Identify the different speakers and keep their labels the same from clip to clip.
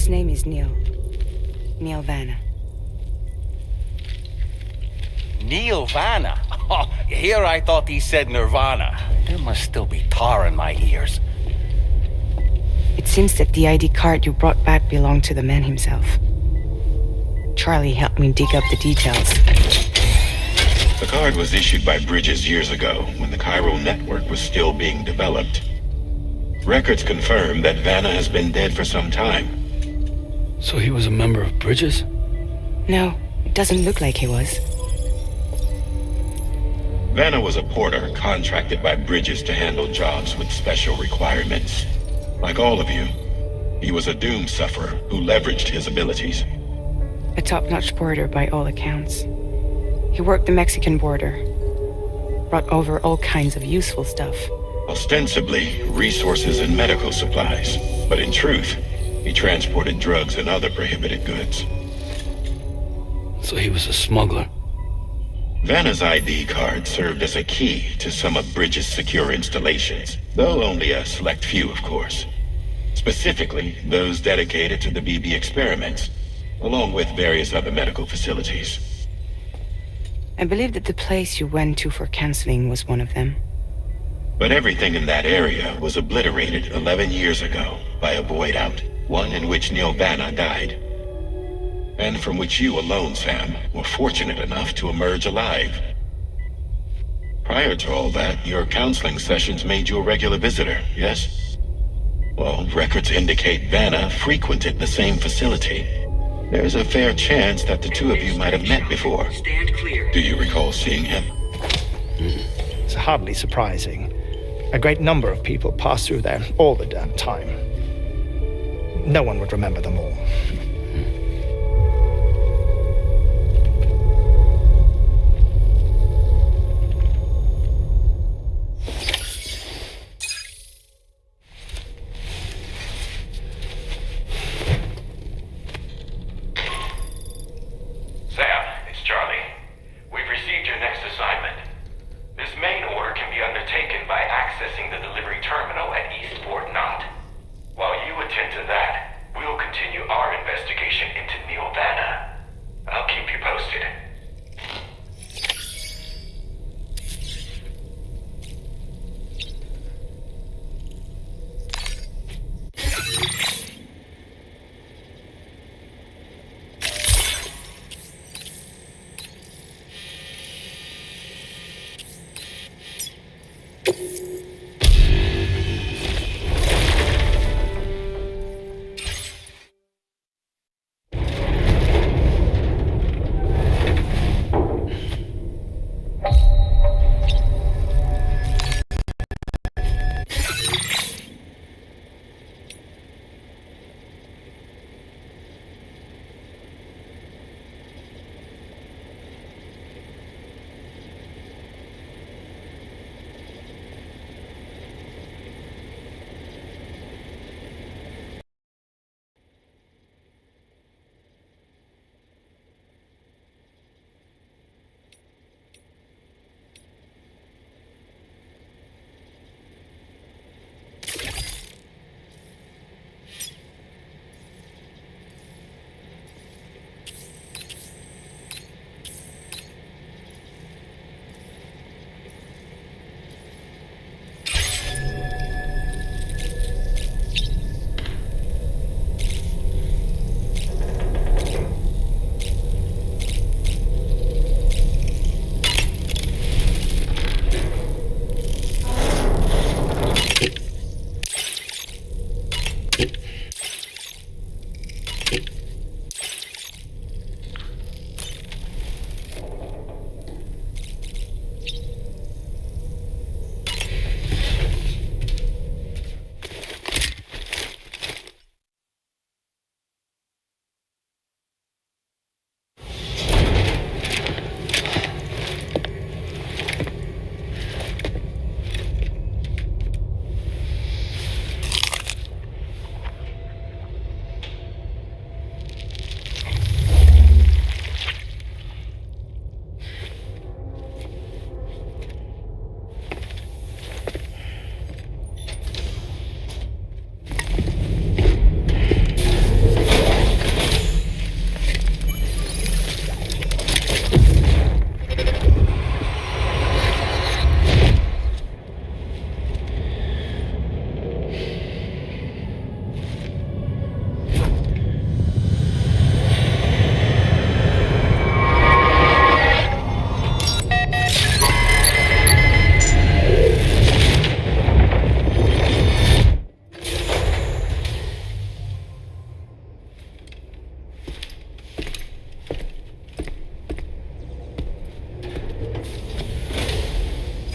Speaker 1: His name is Neil. Neil Vanna.
Speaker 2: Neil Vanna? Oh, here I thought he said Nirvana. There must still be tar in my ears.
Speaker 1: It seems that the ID card you brought back belonged to the man himself. Charlie helped me dig up the details.
Speaker 3: The card was issued by Bridges years ago, when the chiral network was still being developed. Records confirm that Vanna has been dead for some time.
Speaker 4: So he was a member of Bridges?
Speaker 1: No, it doesn't look like he was.
Speaker 3: Vanna was a porter contracted by Bridges to handle jobs with special requirements. Like all of you, he was a doom sufferer who leveraged his abilities.
Speaker 1: A top-notch porter by all accounts. He worked the Mexican border. Brought over all kinds of useful stuff.
Speaker 3: Ostensibly, resources and medical supplies. But in truth, he transported drugs and other prohibited goods.
Speaker 4: So he was a smuggler.
Speaker 3: Vanna's ID card served as a key to some of Bridges' secure installations, though only a select few, of course. Specifically, those dedicated to the BB experiments, along with various other medical facilities.
Speaker 1: I believe that the place you went to for counseling was one of them.
Speaker 3: But everything in that area was obliterated 11 years ago by a void out, one in which Neil Vanna died. And from which you alone, Sam, were fortunate enough to emerge alive. Prior to all that, your counseling sessions made you a regular visitor, yes? Well, records indicate Vanna frequented the same facility. There's a fair chance that the two of you might have met before.
Speaker 5: Stand clear.
Speaker 3: Do you recall seeing him?
Speaker 6: It's hardly surprising. A great number of people pass through there all the damn time. No one would remember them all.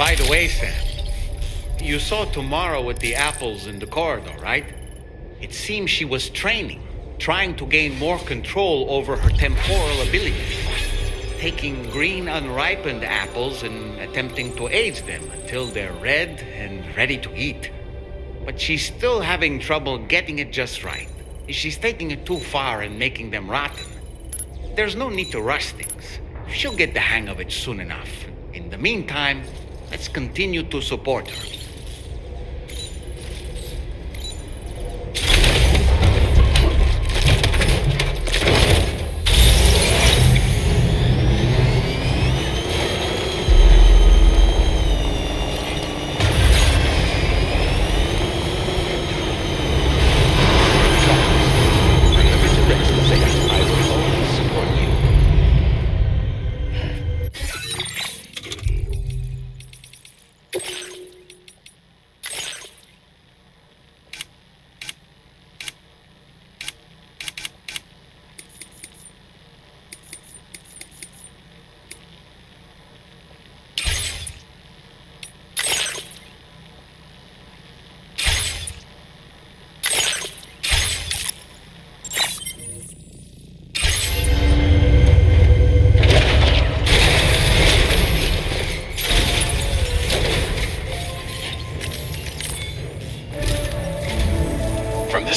Speaker 2: By the way, Sam, you saw Tamara with the apples in the corridor, right? It seems she was training, trying to gain more control over her temporal abilities, taking green unripened apples and attempting to age them until they're red and ready to eat. But she's still having trouble getting it just right. She's taking it too far and making them rotten. There's no need to rush things. She'll get the hang of it soon enough. In the meantime, let's continue to support her.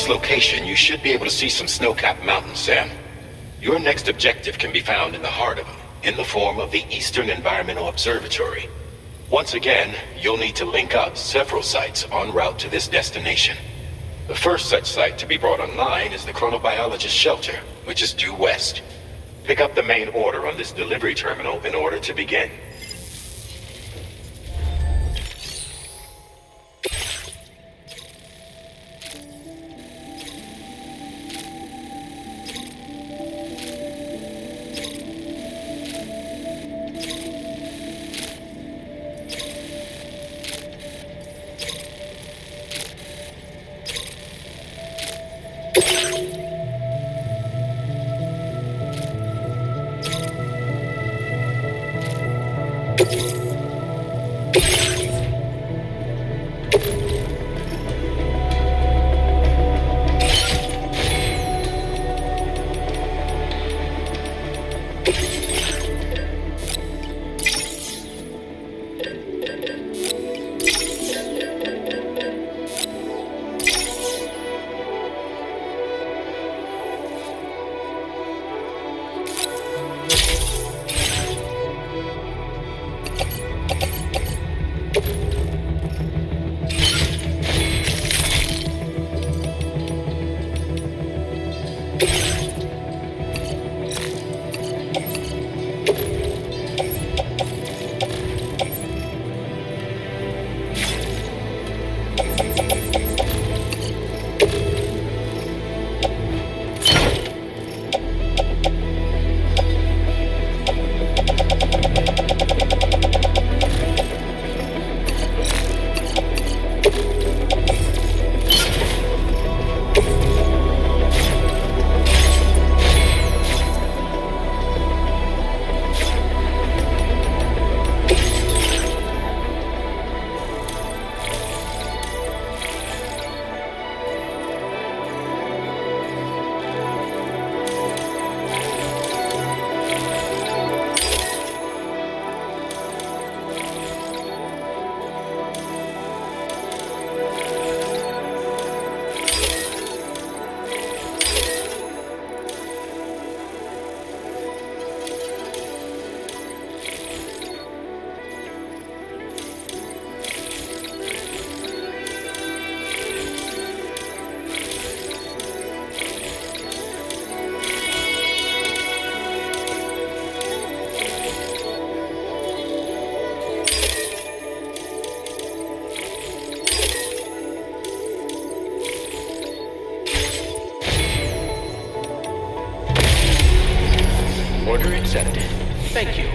Speaker 3: Location, you should be able to see some snow-capped mountains, Sam. Your next objective can be found in the heart of them, in the form of the Eastern Environmental Observatory. Once again, you'll need to link up several sites en route to this destination. The first such site to be brought online is the Chronobiologist Shelter, which is due west. Pick up the main order on this delivery terminal in order to begin.
Speaker 2: Order accepted. Thank you.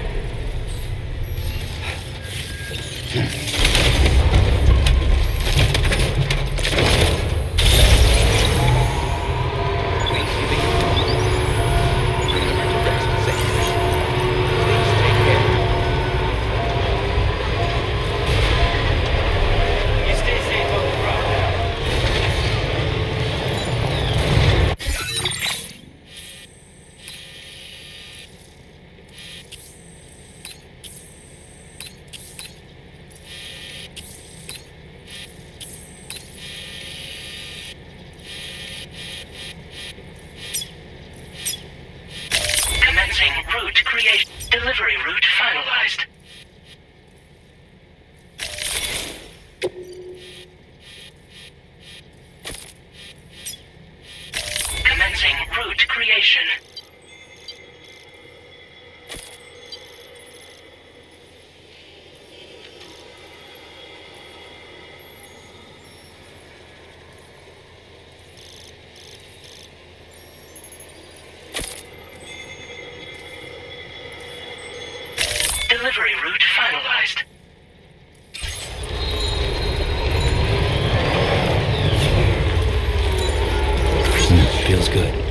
Speaker 5: Delivery route finalized. Commencing route creation. Delivery route finalized.
Speaker 4: Feels good.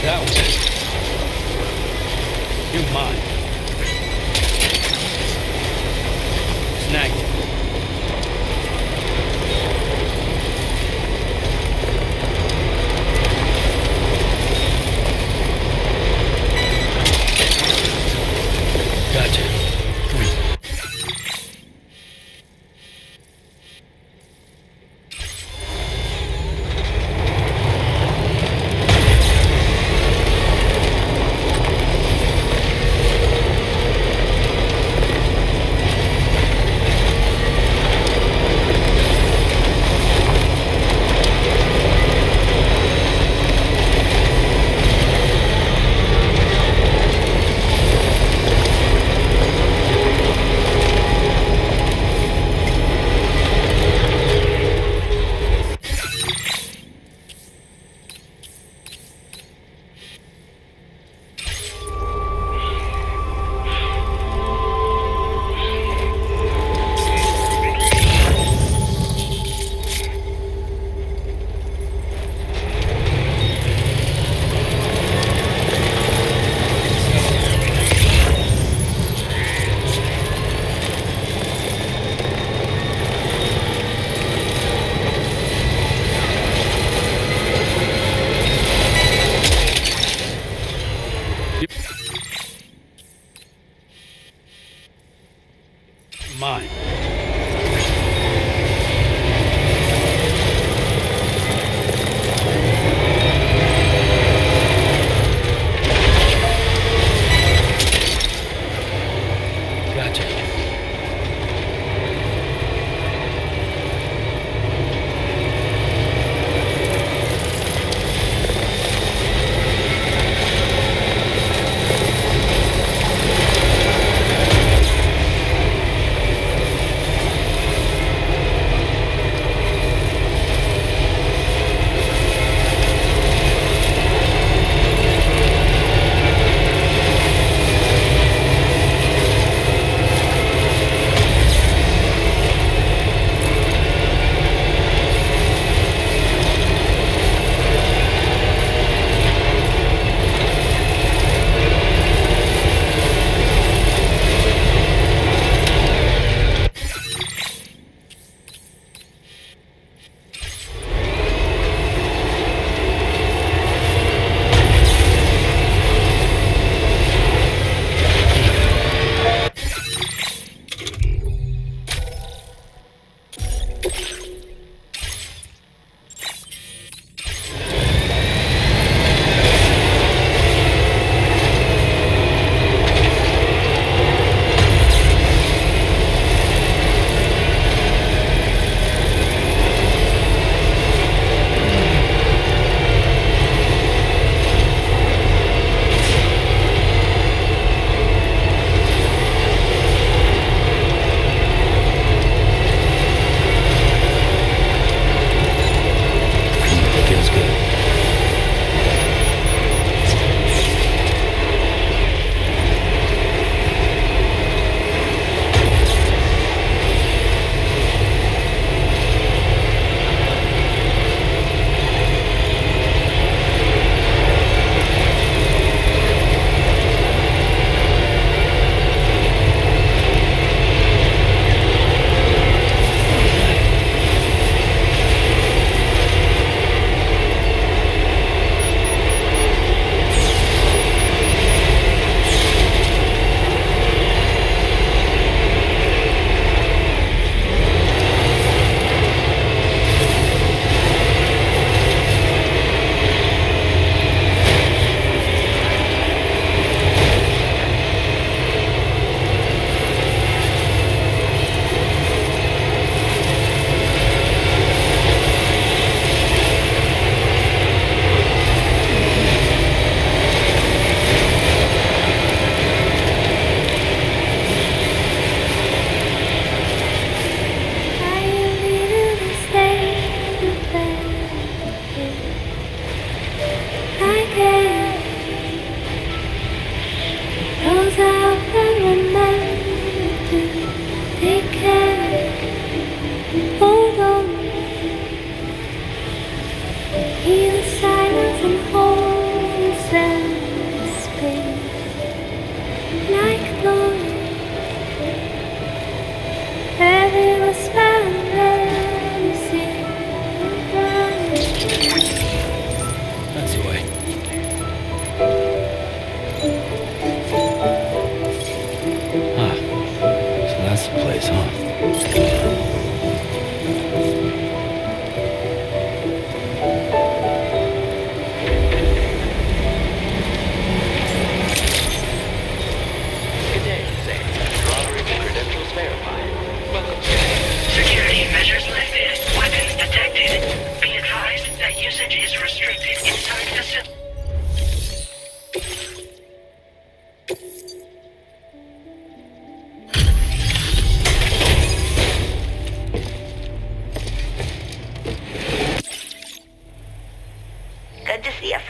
Speaker 4: That was it. You're mine. Snag it. Gotcha.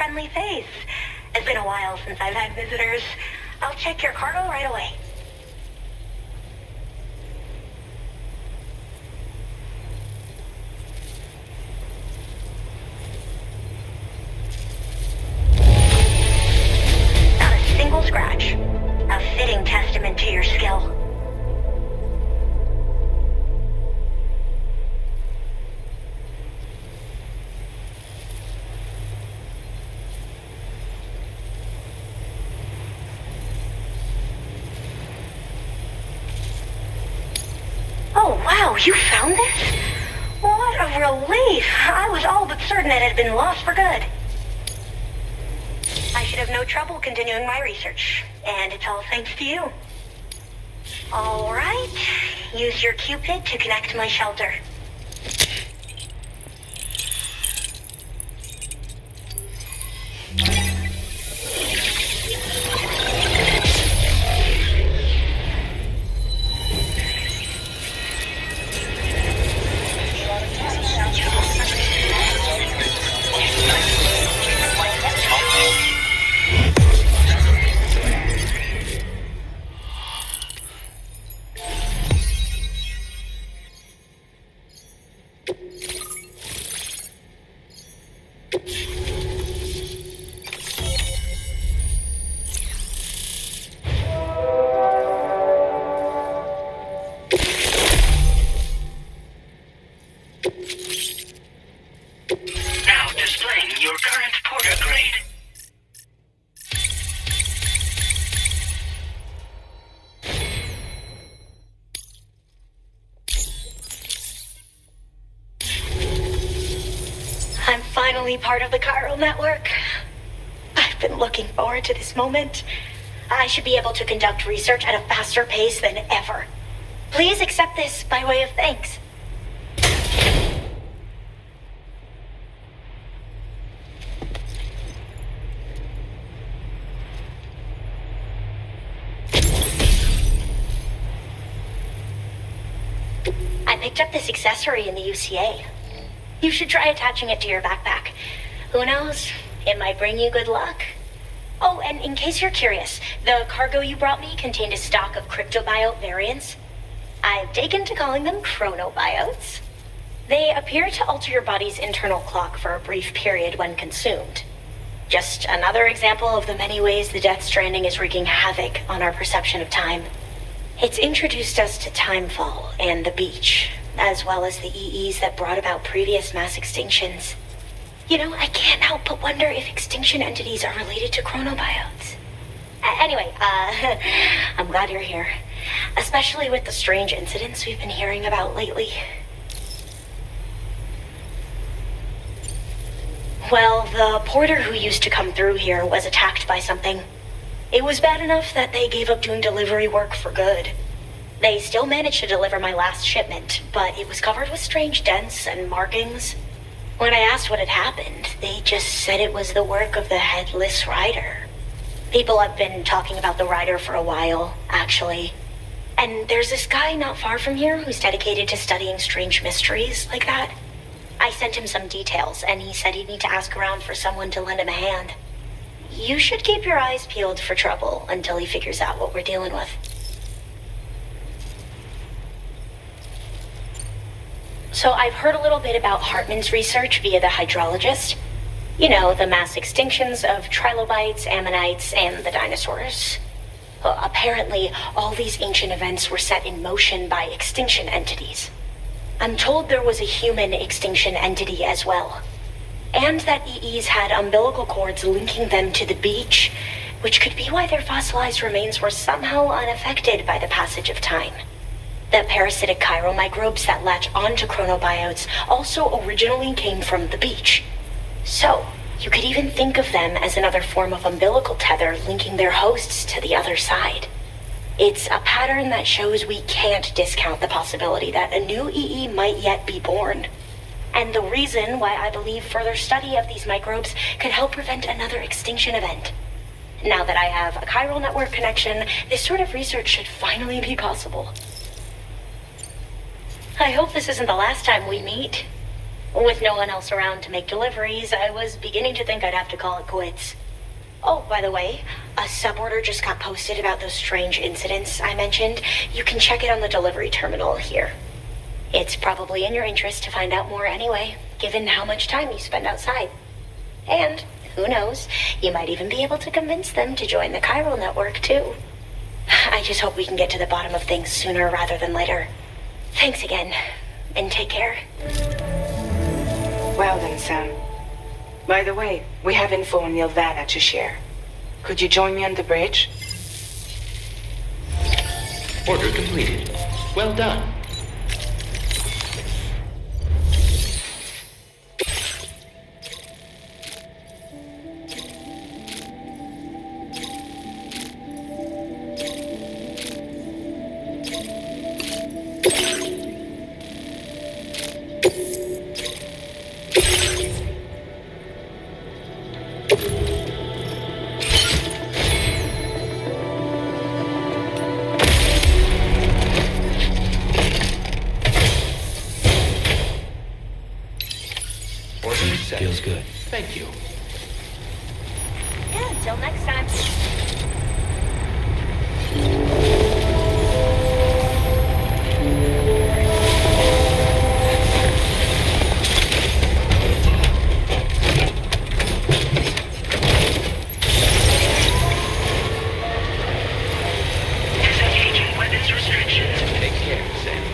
Speaker 7: friendly face. It's been a while since I've had visitors. I'll check your cargo right away. Not a single scratch. A fitting testament to your skill. Oh, wow, you found this? What a relief. I was all but certain it had been lost for good. I should have no trouble continuing my research, and it's all thanks to you. All right, use your Cupid to connect to my shelter.
Speaker 5: Now displaying your current porter grade.
Speaker 7: I'm finally part of the chiral network. I've been looking forward to this moment. I should be able to conduct research at a faster pace than ever. Please accept this by way of thanks. I picked up this accessory in the UCA. You should try attaching it to your backpack. Who knows? It might bring you good luck. Oh, and in case you're curious, the cargo you brought me contained a stock of cryptobiote variants. I've taken to calling them chronobiotes. They appear to alter your body's internal clock for a brief period when consumed. Just another example of the many ways the Death Stranding is wreaking havoc on our perception of time. It's introduced us to Timefall and the beach, as well as the EEs that brought about previous mass extinctions. You know, I can't help but wonder if extinction entities are related to chronobiotes. Anyway, I'm glad you're here. Especially with the strange incidents we've been hearing about lately. Well, the porter who used to come through here was attacked by something. It was bad enough that they gave up doing delivery work for good. They still managed to deliver my last shipment, but it was covered with strange dents and markings. When I asked what had happened, they just said it was the work of the Headless Rider. People have been talking about the Rider for a while, actually. And there's this guy not far from here who's dedicated to studying strange mysteries like that. I sent him some details, and he said he'd need to ask around for someone to lend him a hand. You should keep your eyes peeled for trouble until he figures out what we're dealing with. So I've heard a little bit about Hartman's research via the hydrologist. You know, the mass extinctions of trilobites, ammonites, and the dinosaurs. Apparently, all these ancient events were set in motion by extinction entities. I'm told there was a human extinction entity as well. And that EEs had umbilical cords linking them to the beach, which could be why their fossilized remains were somehow unaffected by the passage of time. The parasitic chiral microbes that latch onto chronobiotes also originally came from the beach. So, you could even think of them as another form of umbilical tether linking their hosts to the other side. It's a pattern that shows we can't discount the possibility that a new EE might yet be born. And the reason why I believe further study of these microbes could help prevent another extinction event. Now that I have a chiral network connection, this sort of research should finally be possible. I hope this isn't the last time we meet. With no one else around to make deliveries, I was beginning to think I'd have to call it quits. Oh, by the way, a suborder just got posted about those strange incidents I mentioned. You can check it on the delivery terminal here. It's probably in your interest to find out more anyway, given how much time you spend outside. And, who knows, you might even be able to convince them to join the chiral network, too. I just hope we can get to the bottom of things sooner rather than later. Thanks again, and take care.
Speaker 1: Well then, Sam. By the way, we have info on Nilvana to share. Could you join me on the bridge?
Speaker 2: Order completed. Well done.
Speaker 4: Feels good.
Speaker 2: Thank you.
Speaker 7: Yeah, until next time.
Speaker 5: Disengaging weapons restrictions.
Speaker 2: Take care, Sam.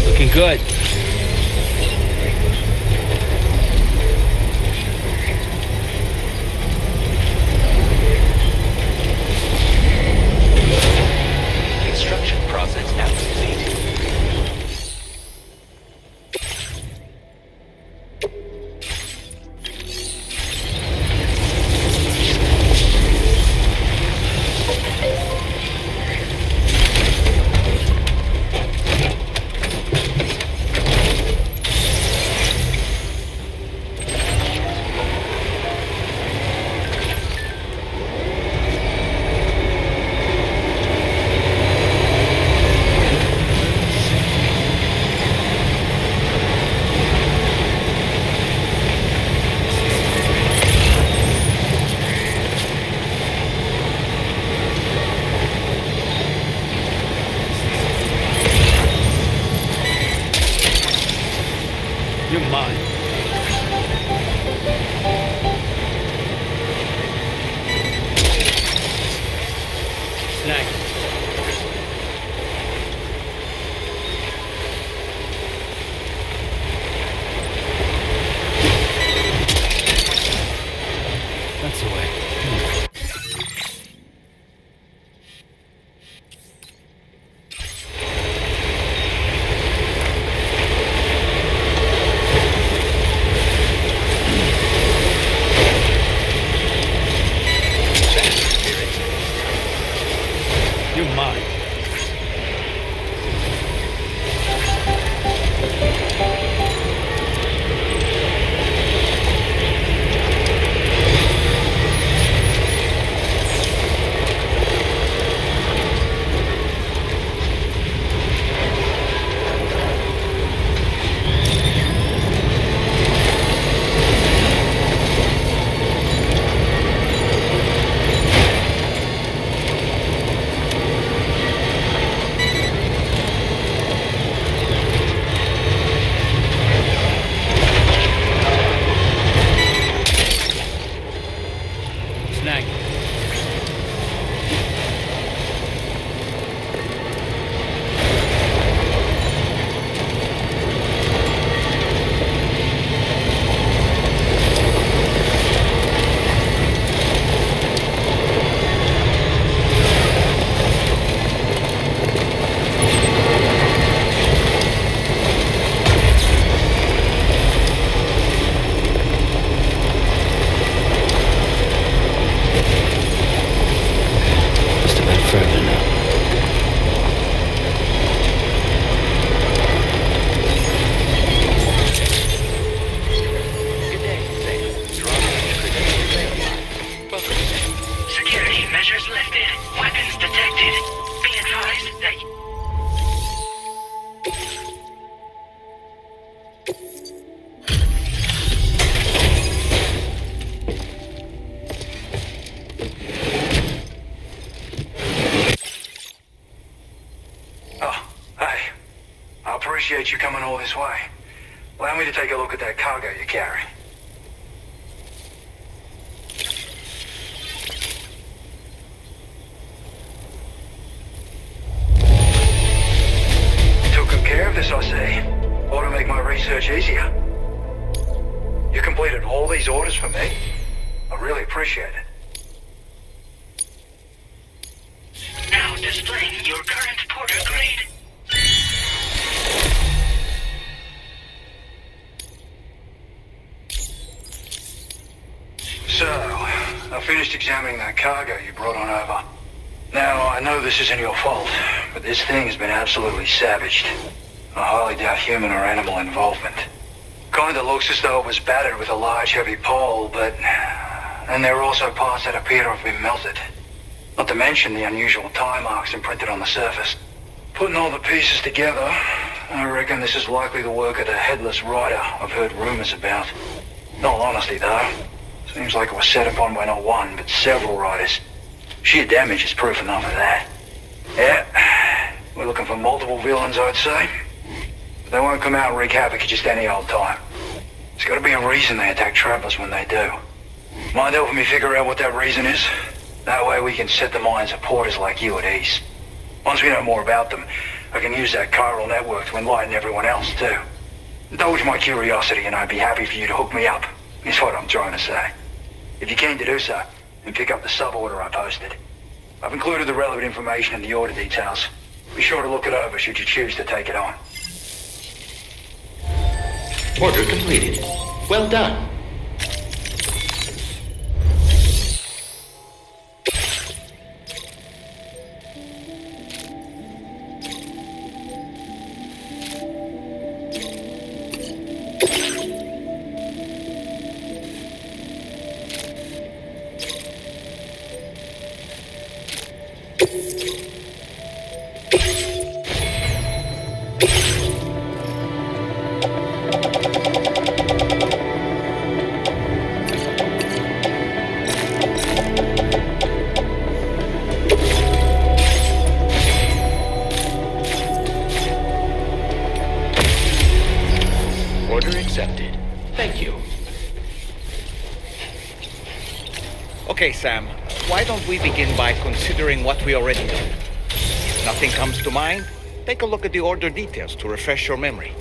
Speaker 4: Looking good.
Speaker 2: Construction process now complete.
Speaker 4: You're mine. Snag. That's the way. You're mine.
Speaker 5: Measures lifted. Weapons detected. Be advised that...
Speaker 8: Oh, hey. I appreciate you coming all this way. Allow me to take a look at that cargo you carry. Took good care of this, I see. Ought to make my research easier. You completed all these orders for me? I really appreciate it.
Speaker 5: Now displaying your current Porter grade.
Speaker 8: So, I finished examining that cargo you brought on over. Now, I know this isn't your fault, but this thing has been absolutely savaged. I highly doubt human or animal involvement. Kinda looks as though it was battered with a large heavy pole, but... And there are also parts that appear to have been melted. Not to mention the unusual tie marks imprinted on the surface. Putting all the pieces together, I reckon this is likely the work of the headless rider I've heard rumors about. In all honesty, though, seems like it was set upon by not one, but several riders. Sheer damage is proof enough of that. Yeah, we're looking for multiple villains, I'd say. But they won't come out and wreak havoc at just any old time. There's gotta be a reason they attack travelers when they do. Mind helping me figure out what that reason is? That way we can set the minds of porters like you at ease. Once we know more about them, I can use that chiral network to enlighten everyone else, too. Indulge my curiosity and I'd be happy for you to hook me up, is what I'm trying to say. If you're keen to do so, then pick up the sub-order I posted. I've included the relevant information in the order details. Be sure to look it over should you choose to take it on.
Speaker 2: Order completed. Well done. Order accepted. Thank you. Okay, Sam. Why don't we begin by considering what we already know? If nothing comes to mind, take a look at the order details to refresh your memory.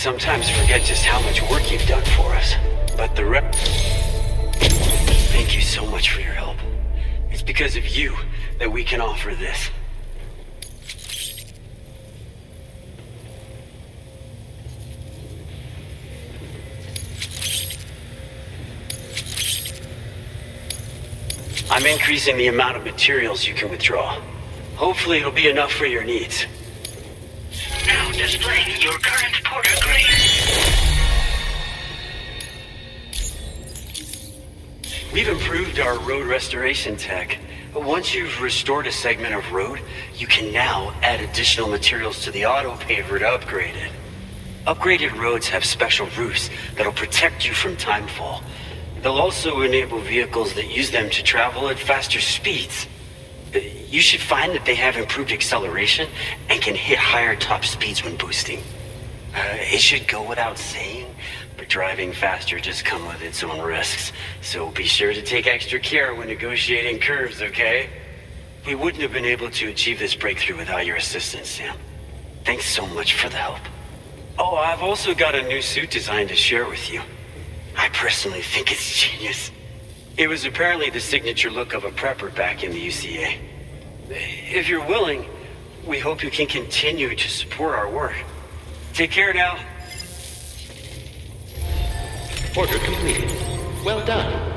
Speaker 9: sometimes forget just how much work you've done for us. But thank you so much for your help. It's because of you that we can offer this. I'm increasing the amount of materials you can withdraw. Hopefully it'll be enough for your needs.
Speaker 5: Now displaying your current porter grade.
Speaker 9: We've improved our road restoration tech. But once you've restored a segment of road, you can now add additional materials to the auto paver to upgrade it. Upgraded roads have special roofs that'll protect you from timefall. They'll also enable vehicles that use them to travel at faster speeds. You should find that they have improved acceleration and can hit higher top speeds when boosting. It should go without saying, but driving faster does come with its own risks. So be sure to take extra care when negotiating curves, okay? We wouldn't have been able to achieve this breakthrough without your assistance, Sam. Thanks so much for the help. Oh, I've also got a new suit designed to share with you. I personally think it's genius. It was apparently the signature look of a prepper back in the UCA. If you're willing, we hope you can continue to support our work. Take care now.
Speaker 2: Order completed. Well done.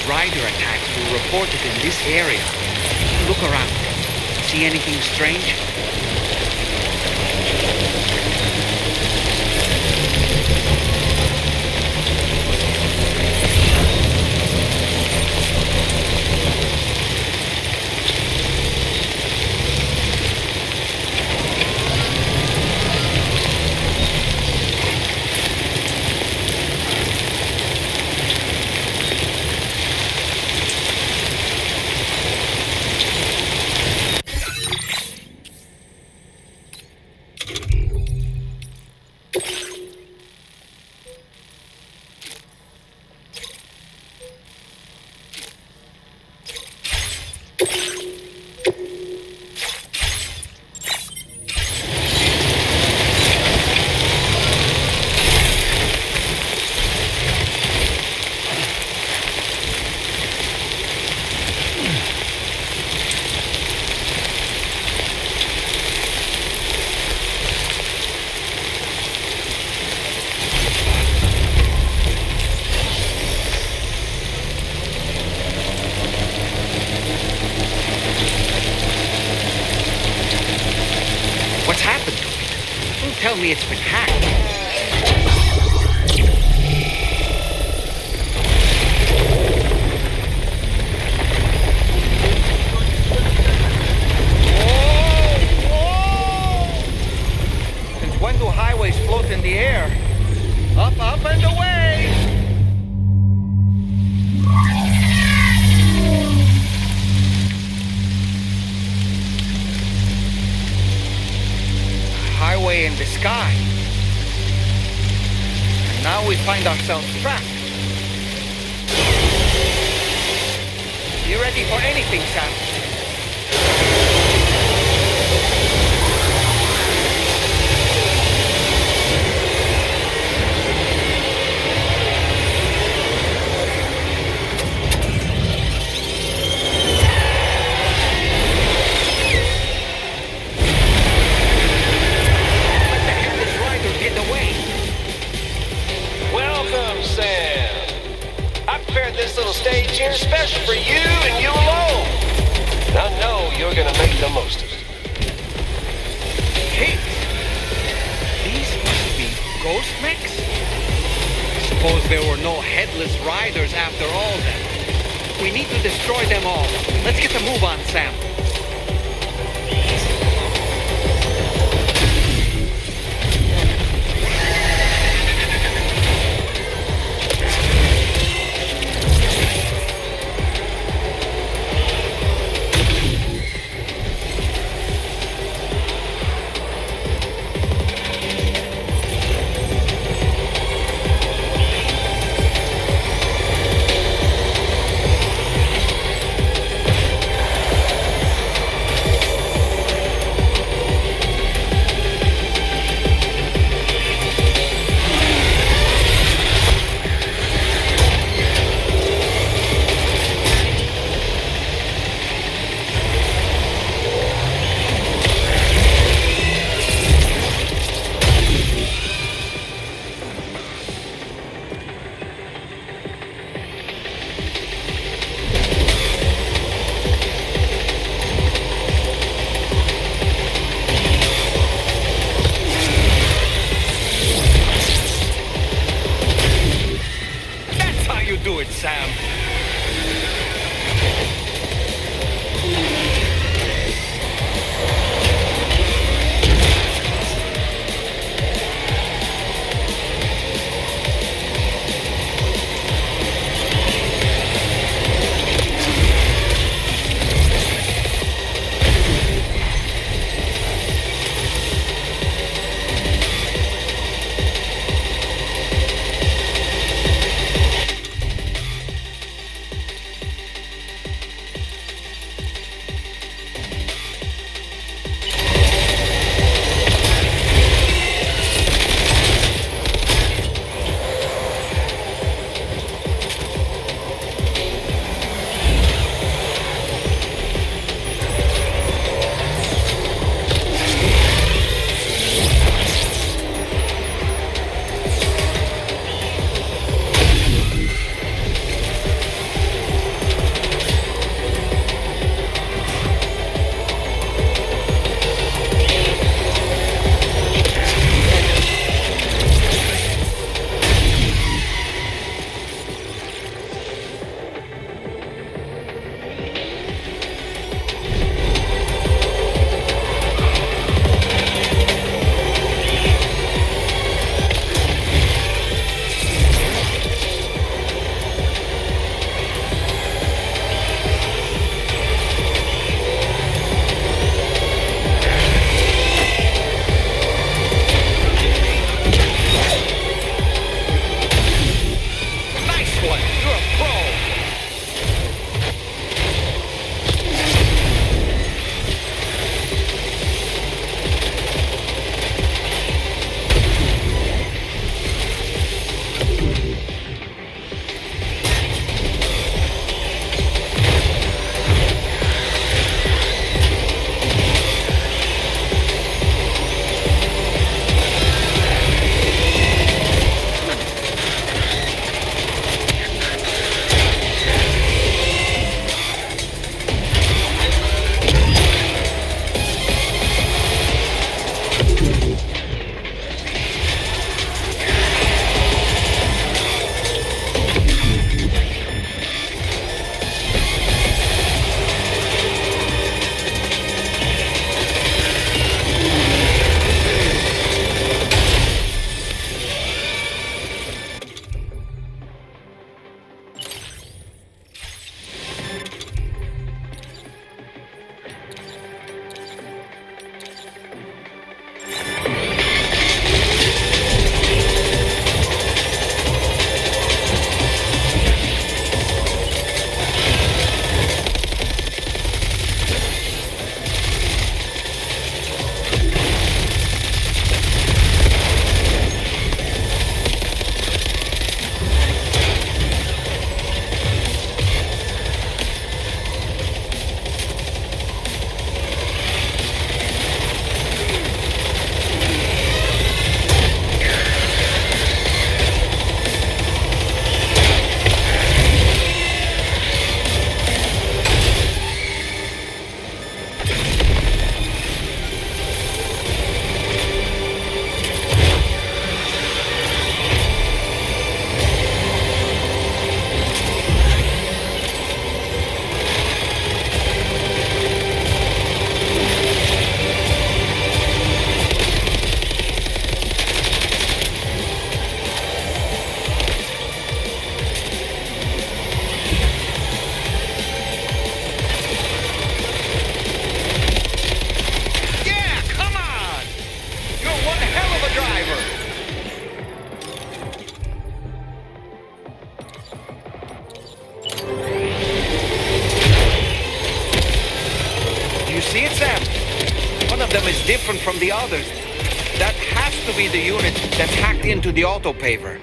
Speaker 2: rider attacks were reported in this area. Look around. See anything strange? What's happened to it? Don't tell me it's been hacked. Since when do highways float in the air? Up, up, and away! Highway in the sky. And now we find ourselves trapped. You ready for anything, Sam? Let the headless rider get away.
Speaker 10: Welcome, Sam. I prepared this little stage here special for you and you alone. And I know you're gonna make the most of it.
Speaker 2: Hey, these must be ghost mechs? I suppose there were no headless riders after all then. We need to destroy them all. Let's get the move on, Sam. different from the others. That has to be the unit that's hacked into the autopaver.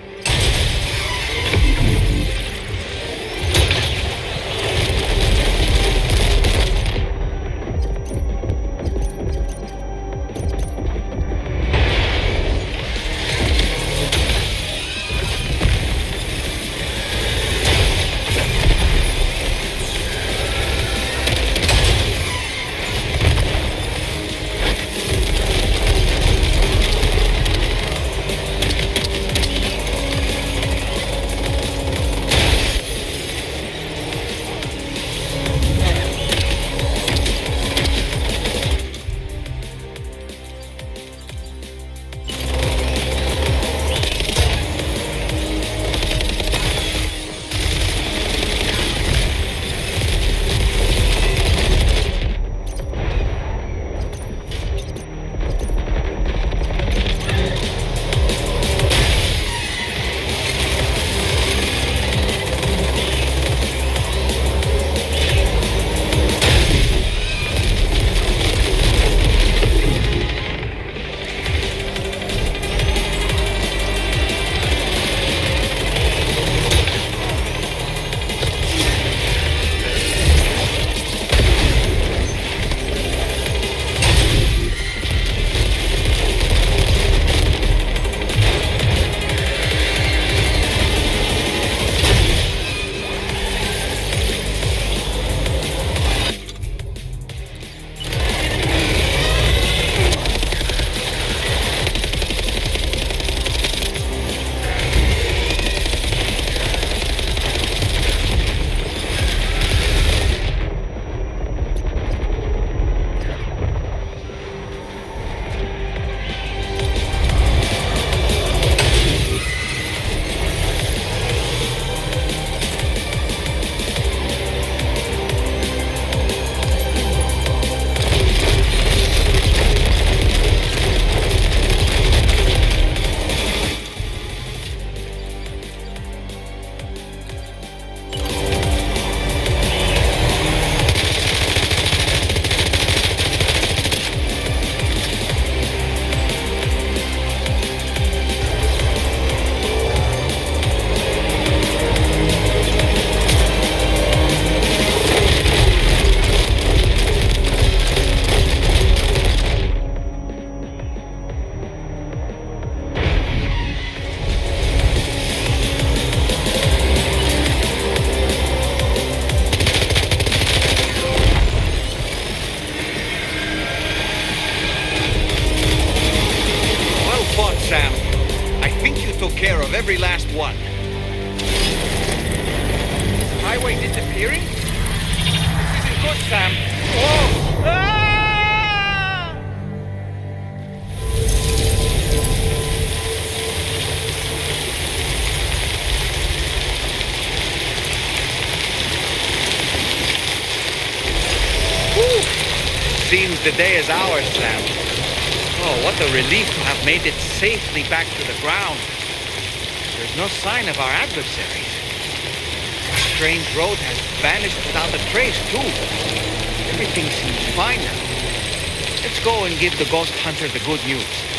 Speaker 2: Sam. I think you took care of every last one. Highway disappearing? This isn't good, Sam. Oh! Ah! Whew. Seems the day is ours, Sam. Oh, what a relief to have made it safely back to the ground. There's no sign of our adversaries. The strange road has vanished without a trace, too. Everything seems fine now. Let's go and give the ghost hunter the good news.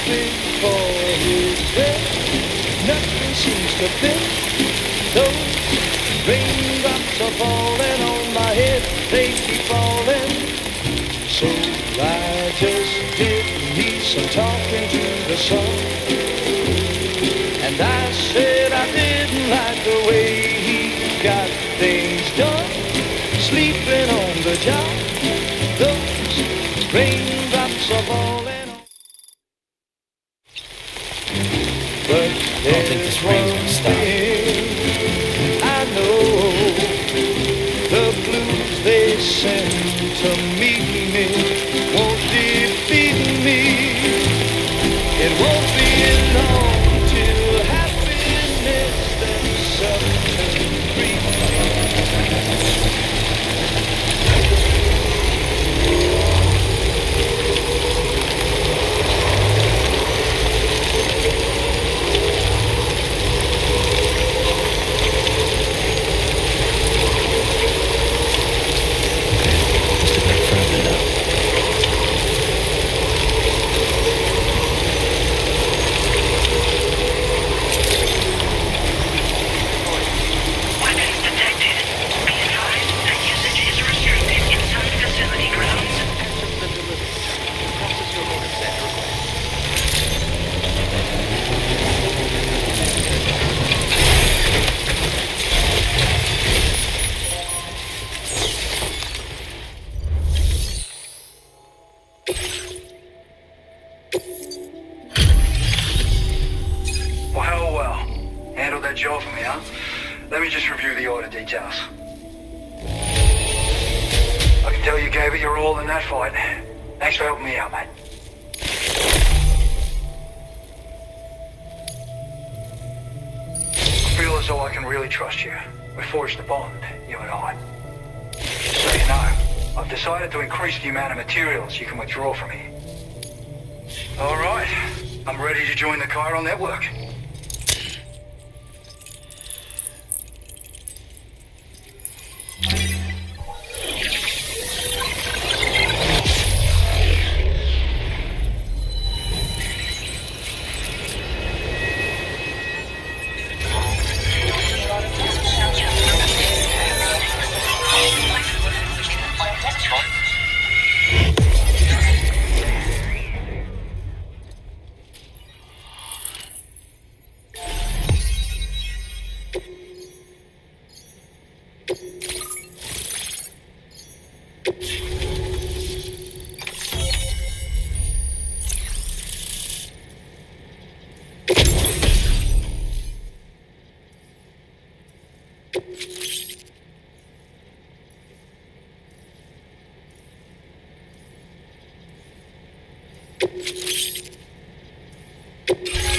Speaker 11: hoping for his best. Nothing seems to fit. Those raindrops are falling on my head. They keep falling. So I just did me some talking to the sun. And I said I didn't like the way he got things done. Sleeping on the job. Those raindrops are falling on. But
Speaker 4: I don't think this rain's gonna stop.
Speaker 11: I know the blues they send to meet me won't defeat me. It won't be long till happiness themselves can free me.
Speaker 8: Well. Handled that job for me, huh? Let me just review the order details. I can tell you gave it your all in that fight. Thanks for helping me out, mate. I feel as though I can really trust you. We forged a bond, you and I. So you know, I've decided to increase the amount of materials you can withdraw from me. All right, I'm ready to join the Chiral network.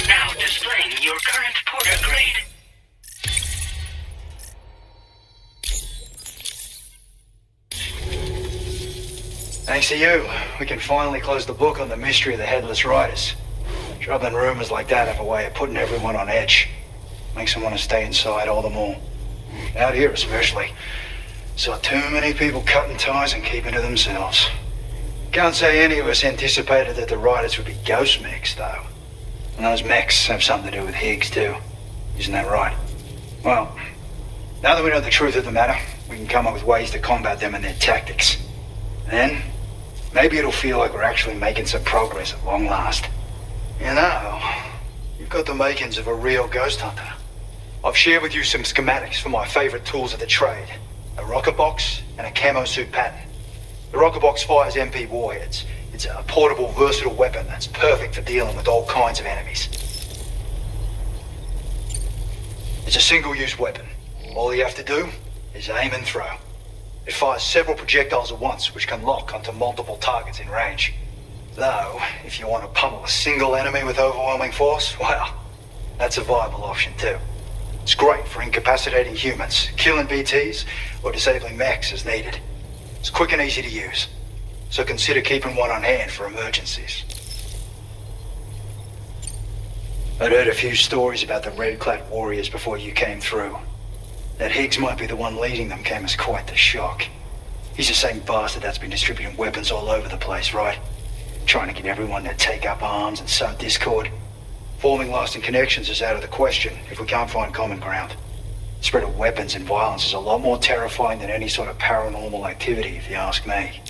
Speaker 5: Now displaying your current porter grade.
Speaker 8: Thanks to you, we can finally close the book on the mystery of the Headless Riders. Troubling rumors like that have a way of putting everyone on edge. Makes them want to stay inside all the more. Out here especially. Saw too many people cutting ties and keeping to themselves. Can't say any of us anticipated that the Riders would be ghost mechs, though. And those mechs have something to do with Higgs, too. Isn't that right? Well, now that we know the truth of the matter, we can come up with ways to combat them and their tactics. Then, maybe it'll feel like we're actually making some progress at long last. You know, you've got the makings of a real ghost hunter. I've shared with you some schematics for my favorite tools of the trade. A rocket box and a camo suit pattern. The rocket box fires MP warheads. It's a portable, versatile weapon that's perfect for dealing with all kinds of enemies. It's a single-use weapon. All you have to do is aim and throw. It fires several projectiles at once, which can lock onto multiple targets in range. Though, if you want to pummel a single enemy with overwhelming force, well, that's a viable option too. It's great for incapacitating humans, killing BTs, or disabling mechs as needed. It's quick and easy to use, so consider keeping one on hand for emergencies. I'd heard a few stories about the red-clad warriors before you came through. That Higgs might be the one leading them came as quite the shock. He's the same bastard that's been distributing weapons all over the place, right? trying to get everyone to take up arms and sow discord. Forming lasting connections is out of the question if we can't find common ground. The spread of weapons and violence is a lot more terrifying than any sort of paranormal activity, if you ask me.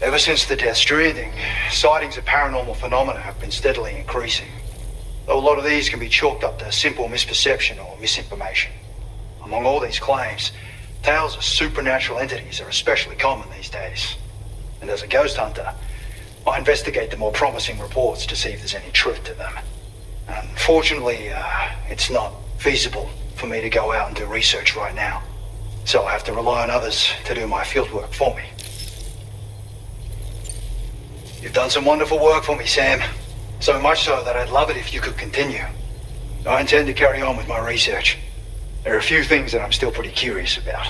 Speaker 8: Ever since the Death Stranding, sightings of paranormal phenomena have been steadily increasing. Though a lot of these can be chalked up to simple misperception or misinformation. Among all these claims, tales of supernatural entities are especially common these days. And as a ghost hunter, I investigate the more promising reports to see if there's any truth to them. Unfortunately, it's not feasible for me to go out and do research right now. So I have to rely on others to do my fieldwork for me. You've done some wonderful work for me, Sam. So much so that I'd love it if you could continue. I intend to carry on with my research. There are a few things that I'm still pretty curious about.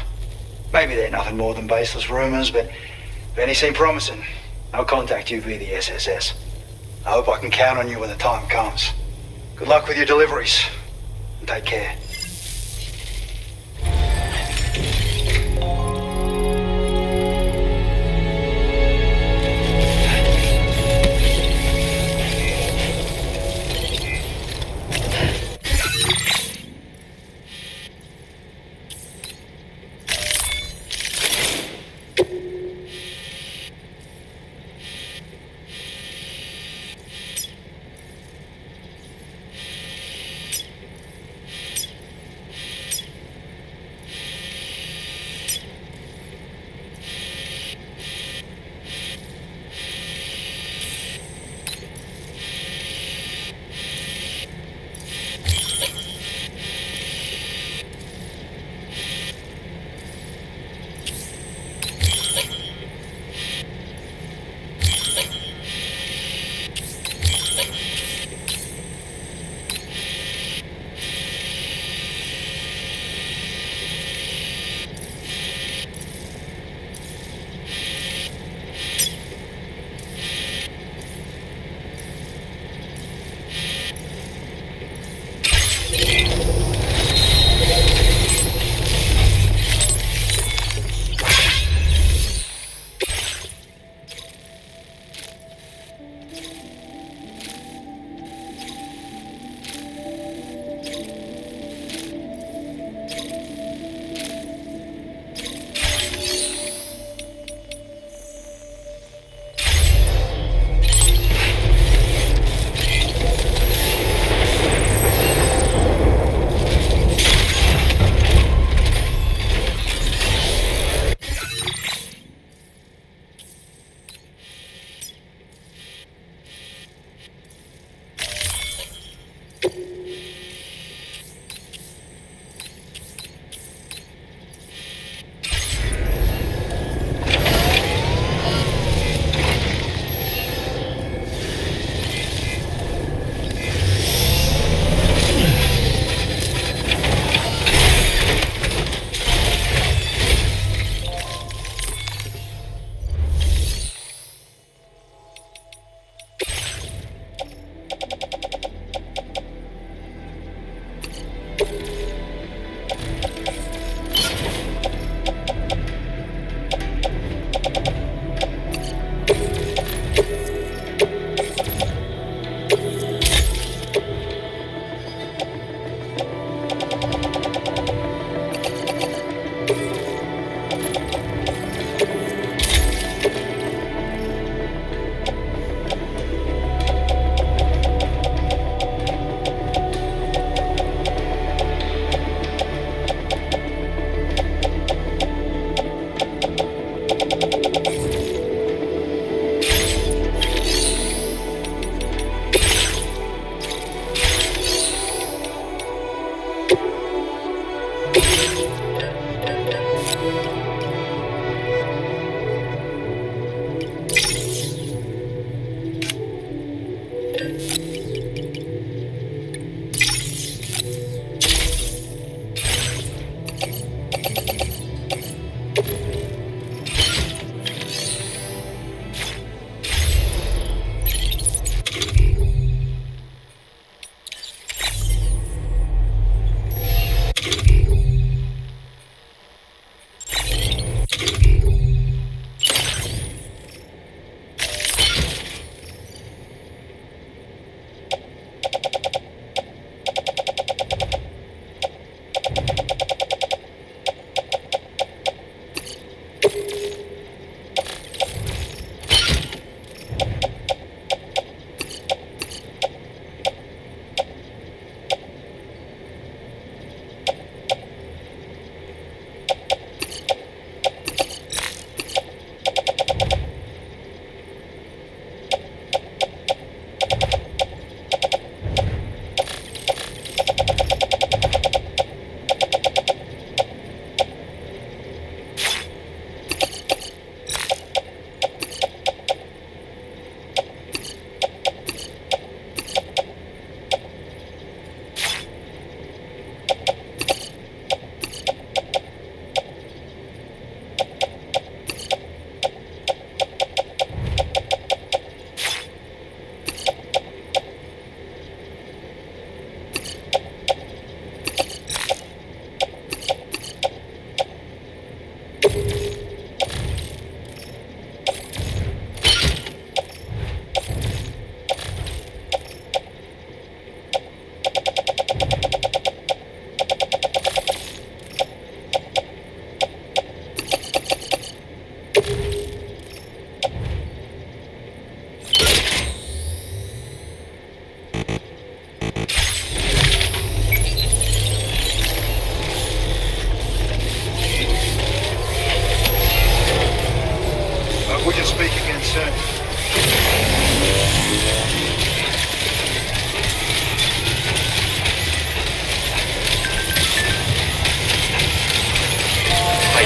Speaker 8: Maybe they're nothing more than baseless rumors, but if any seem promising, I'll contact you via the SSS. I hope I can count on you when the time comes. Good luck with your deliveries, and take care.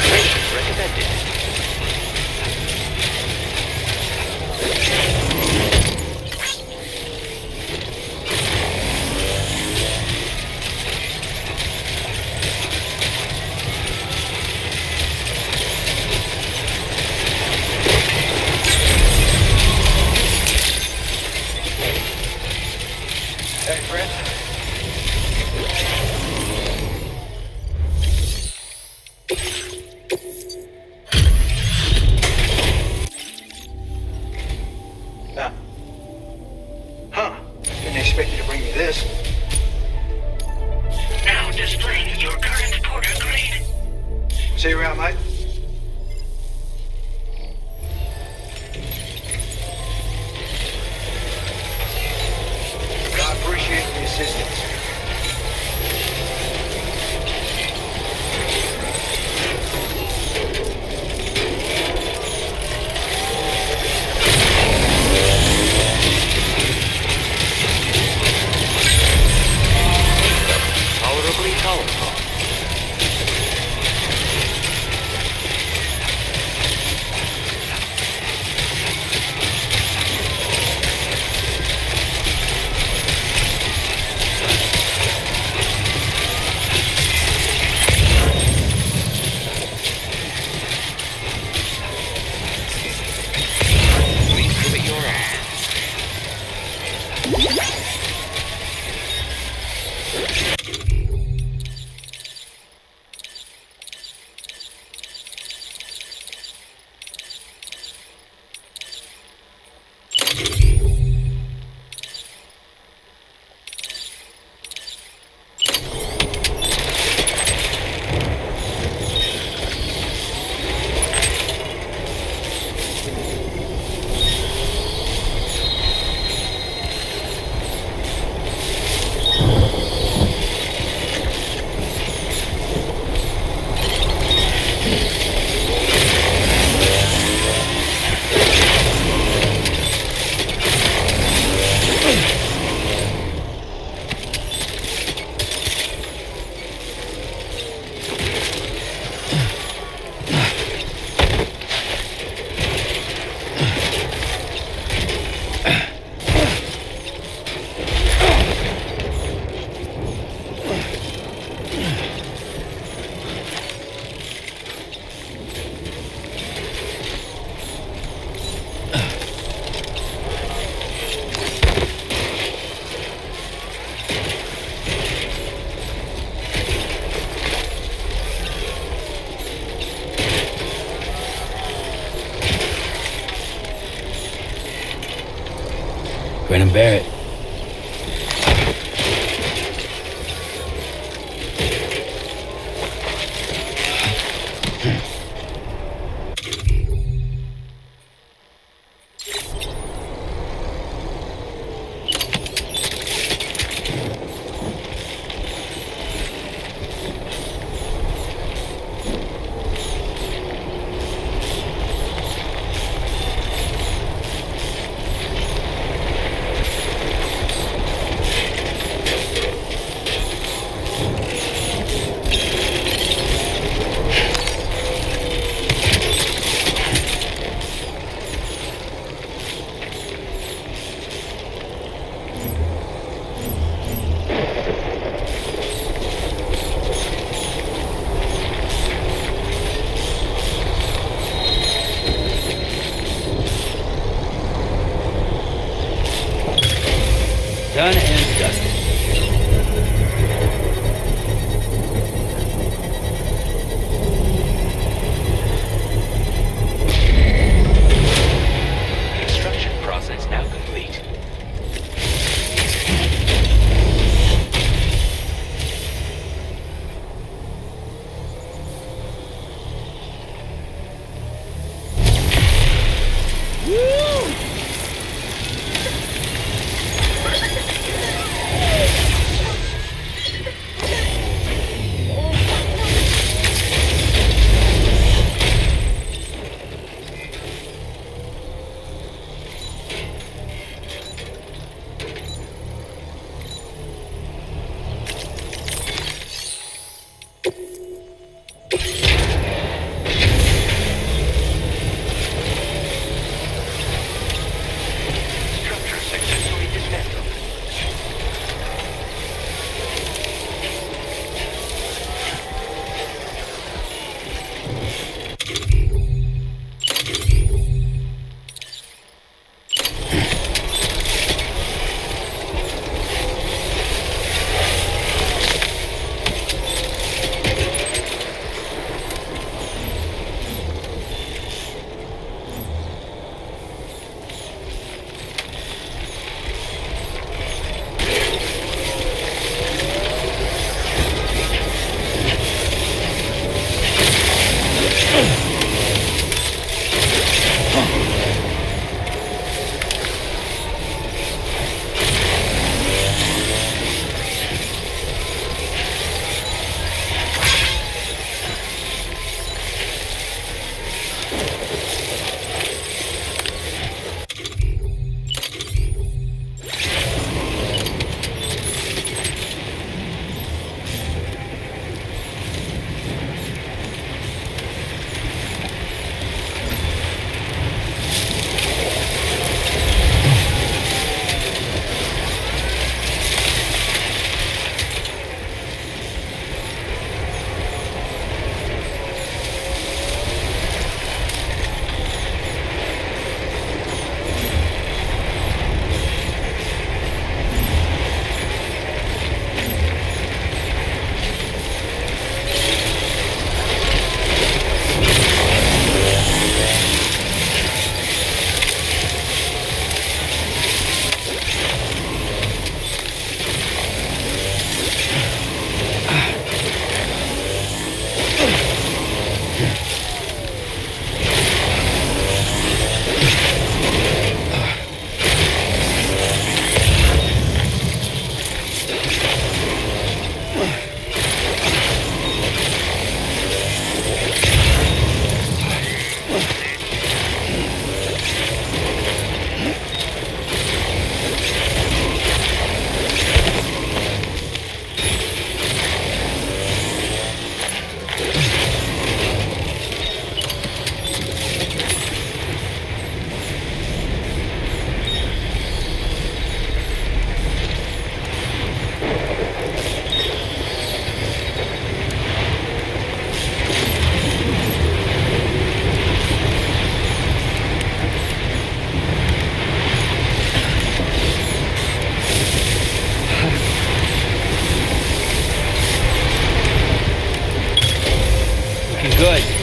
Speaker 10: Hydration recommended.
Speaker 8: Hey, Fred. Huh. Didn't expect you to bring me this.
Speaker 5: Now displaying your current porter grade.
Speaker 8: See you around, mate. I appreciate the assistance.
Speaker 10: Tolerably tolerable. Please give it your all.
Speaker 4: Grin and bear it. good.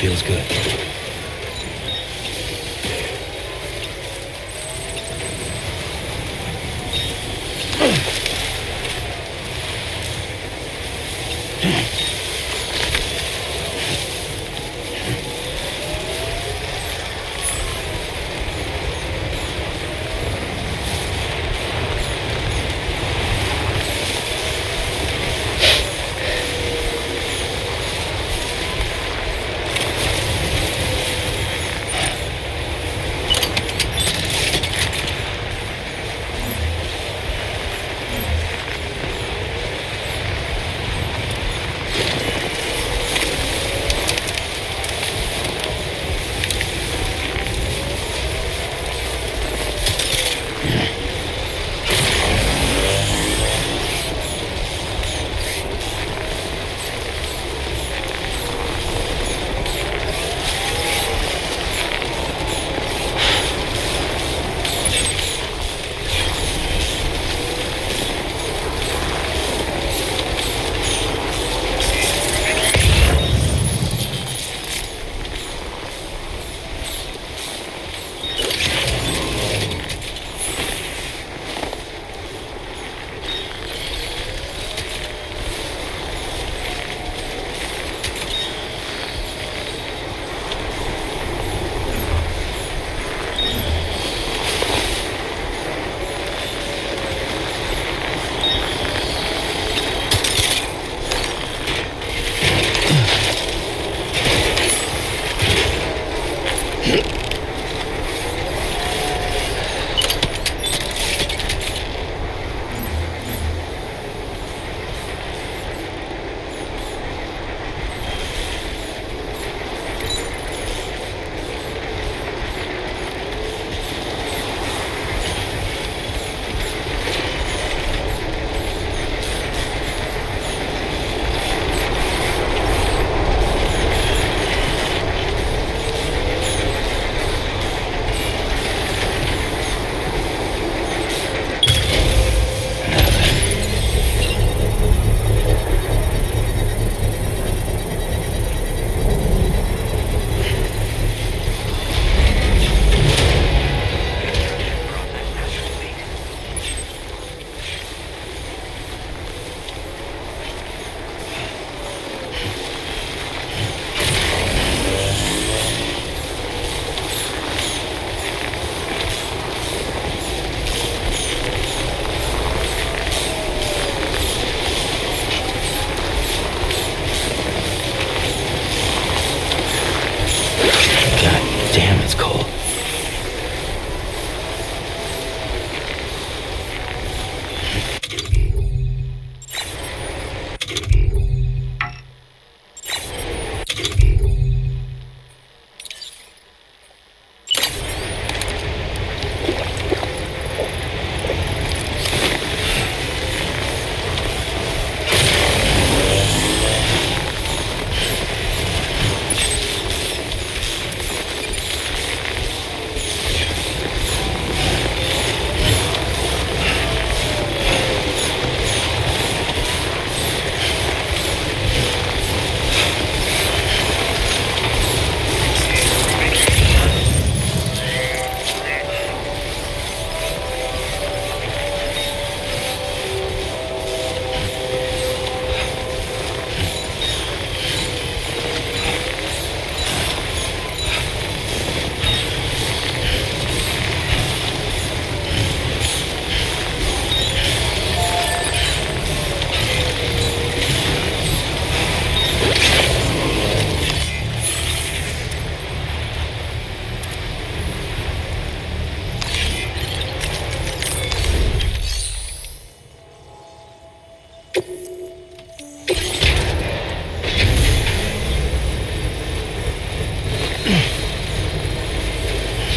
Speaker 4: Feels good.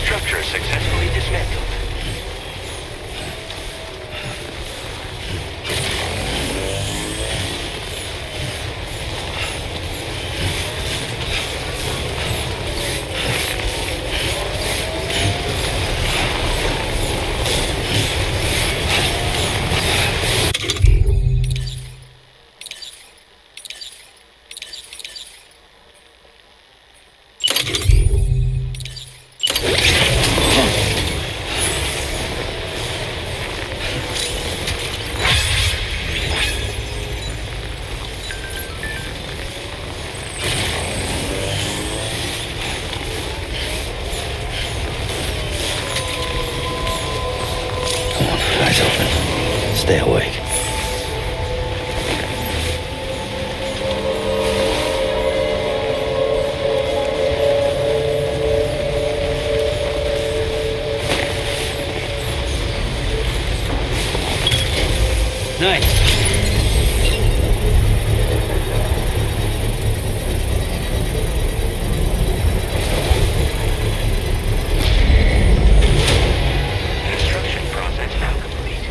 Speaker 10: Structure successfully dismantled.
Speaker 4: Eyes open. Stay awake. Nice.
Speaker 10: Construction process now complete.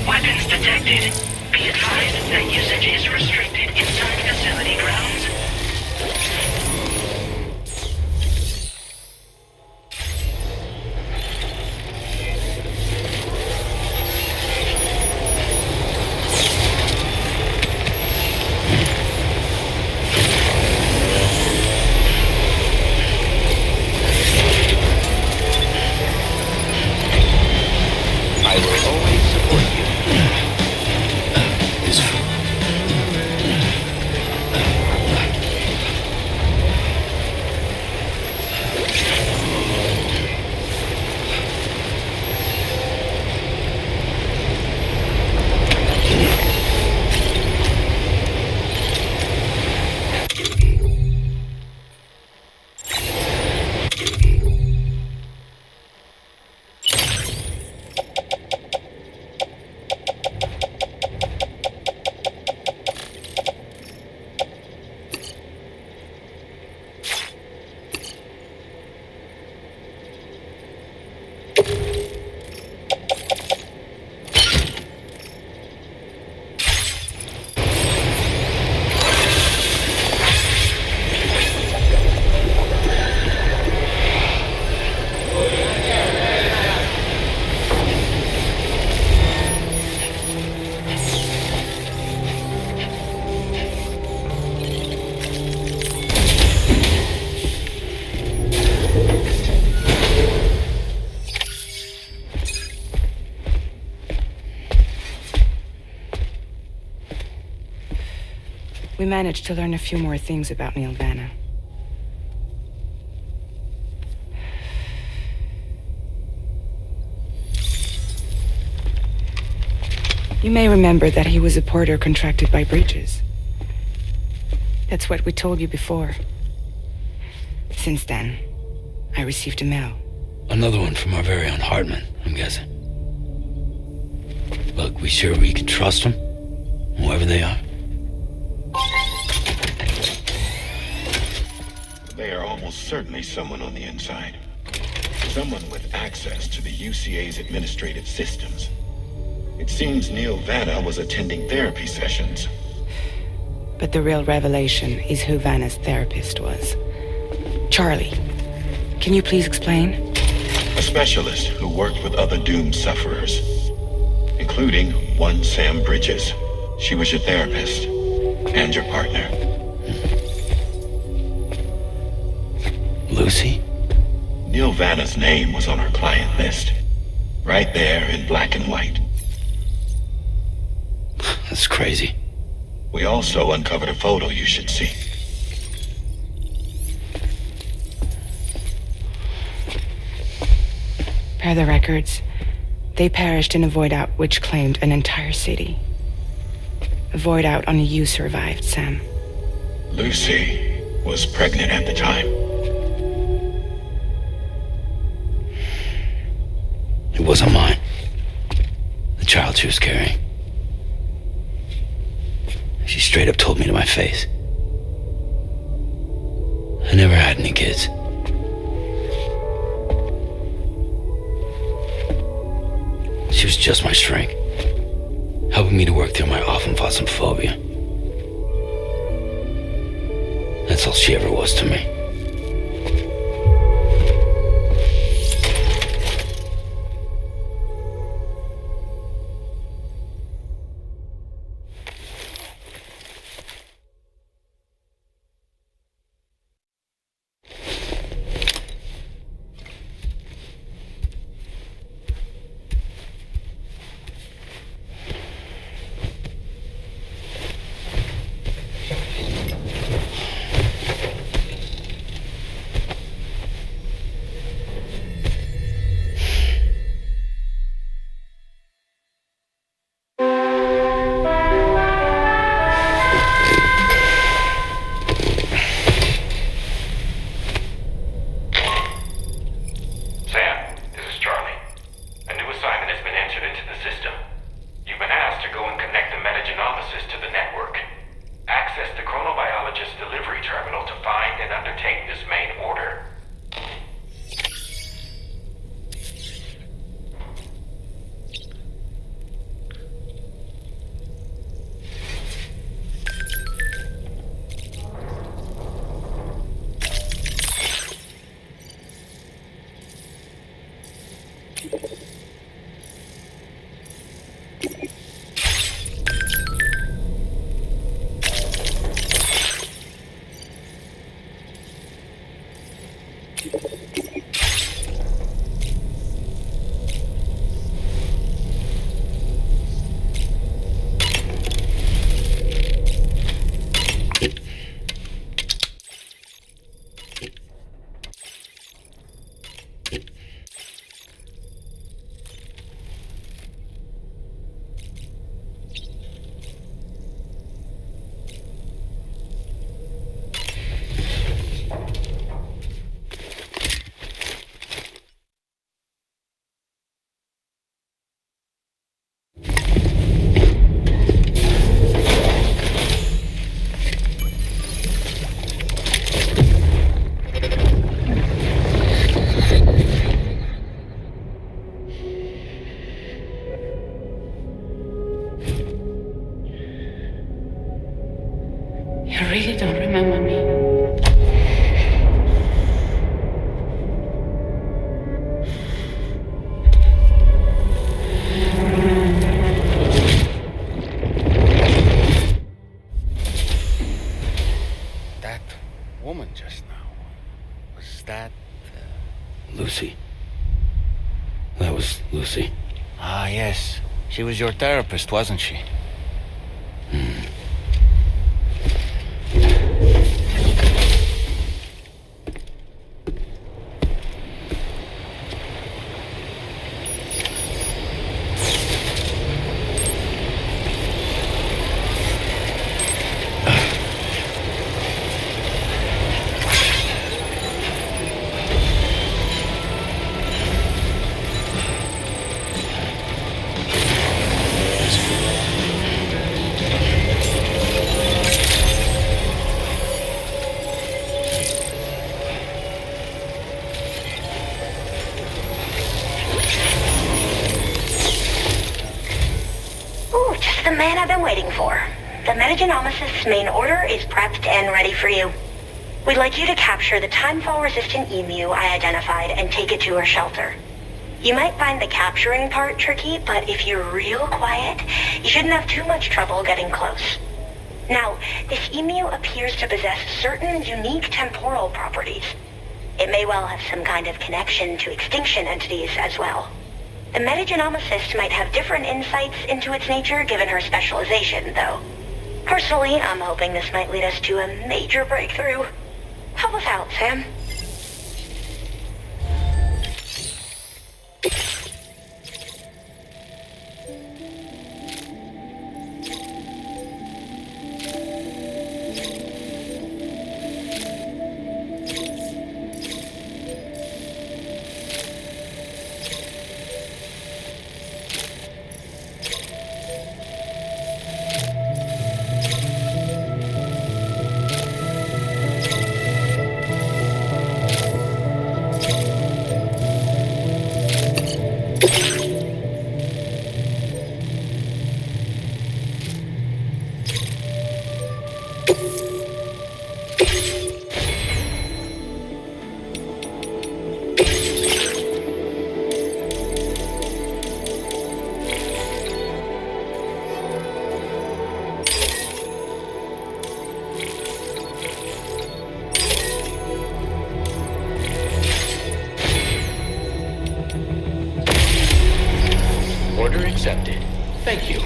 Speaker 5: Weapons detected. Be advised that usage is restricted inside facility grounds.
Speaker 10: I will always support you.
Speaker 1: We managed to learn a few more things about Neil Vanna. You may remember that he was a porter contracted by Bridges. That's what we told you before. Since then, I received a mail.
Speaker 4: Another one from our very own Hartman, I'm guessing. Look, we sure we can trust them? Whoever they are?
Speaker 3: They are almost certainly someone on the inside. Someone with access to the UCA's administrative systems. It seems Neil Vanna was attending therapy sessions.
Speaker 1: But the real revelation is who Vanna's therapist was. Charlie, can you please explain?
Speaker 3: A specialist who worked with other doomed sufferers, including one Sam Bridges. She was your therapist and your partner.
Speaker 4: Lucy?
Speaker 3: Neil Vanna's name was on her client list. Right there in black and white.
Speaker 4: That's crazy.
Speaker 3: We also uncovered a photo you should see.
Speaker 1: Per the records, they perished in a void out which claimed an entire city. A void out only you survived, Sam.
Speaker 3: Lucy. was pregnant at the time.
Speaker 4: It wasn't mine. The child she was carrying. She straight up told me to my face. I never had any kids. She was just my shrink, helping me to work through my often phobia. That's all she ever was to me.
Speaker 1: You really don't remember me.
Speaker 2: That woman just now, was that...
Speaker 4: Lucy. That was Lucy.
Speaker 2: Ah, yes. She was your therapist, wasn't she?
Speaker 7: The man I've been waiting for. The Metagenomicist's main order is prepped and ready for you. We'd like you to capture the timefall-resistant emu I identified and take it to her shelter. You might find the capturing part tricky, but if you're real quiet, you shouldn't have too much trouble getting close. Now, this emu appears to possess certain unique temporal properties. It may well have some kind of connection to extinction entities as well. The metagenomicist might have different insights into its nature given her specialization, though. Personally, I'm hoping this might lead us to a major breakthrough. Help us out, Sam.
Speaker 10: accepted. Thank you.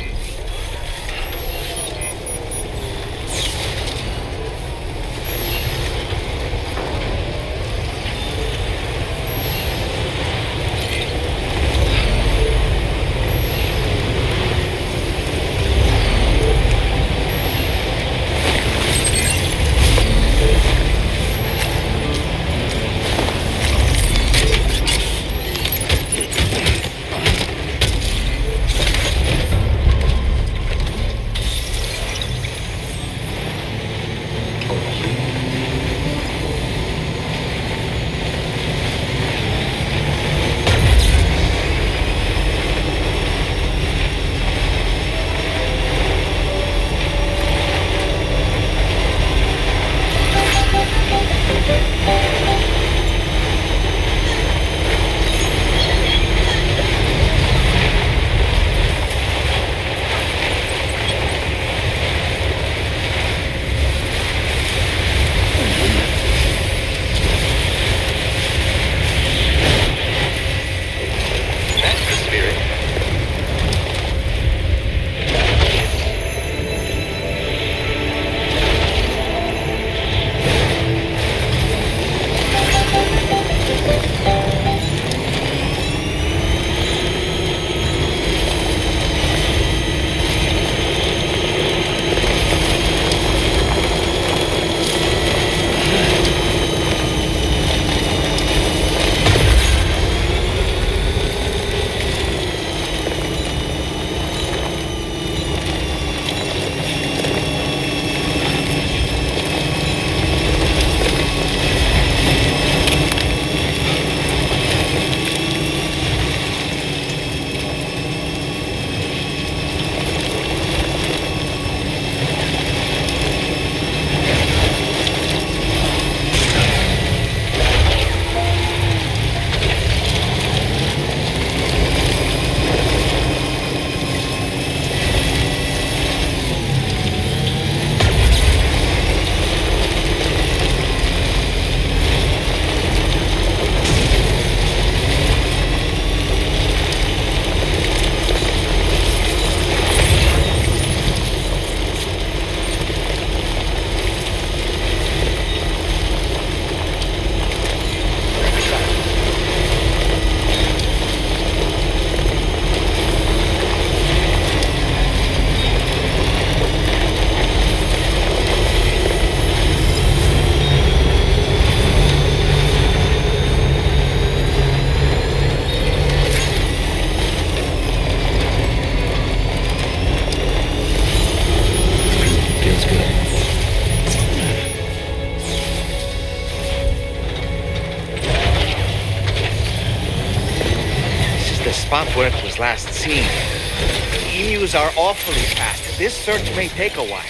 Speaker 2: Spot where it was last seen. Emus are awfully fast. This search may take a while.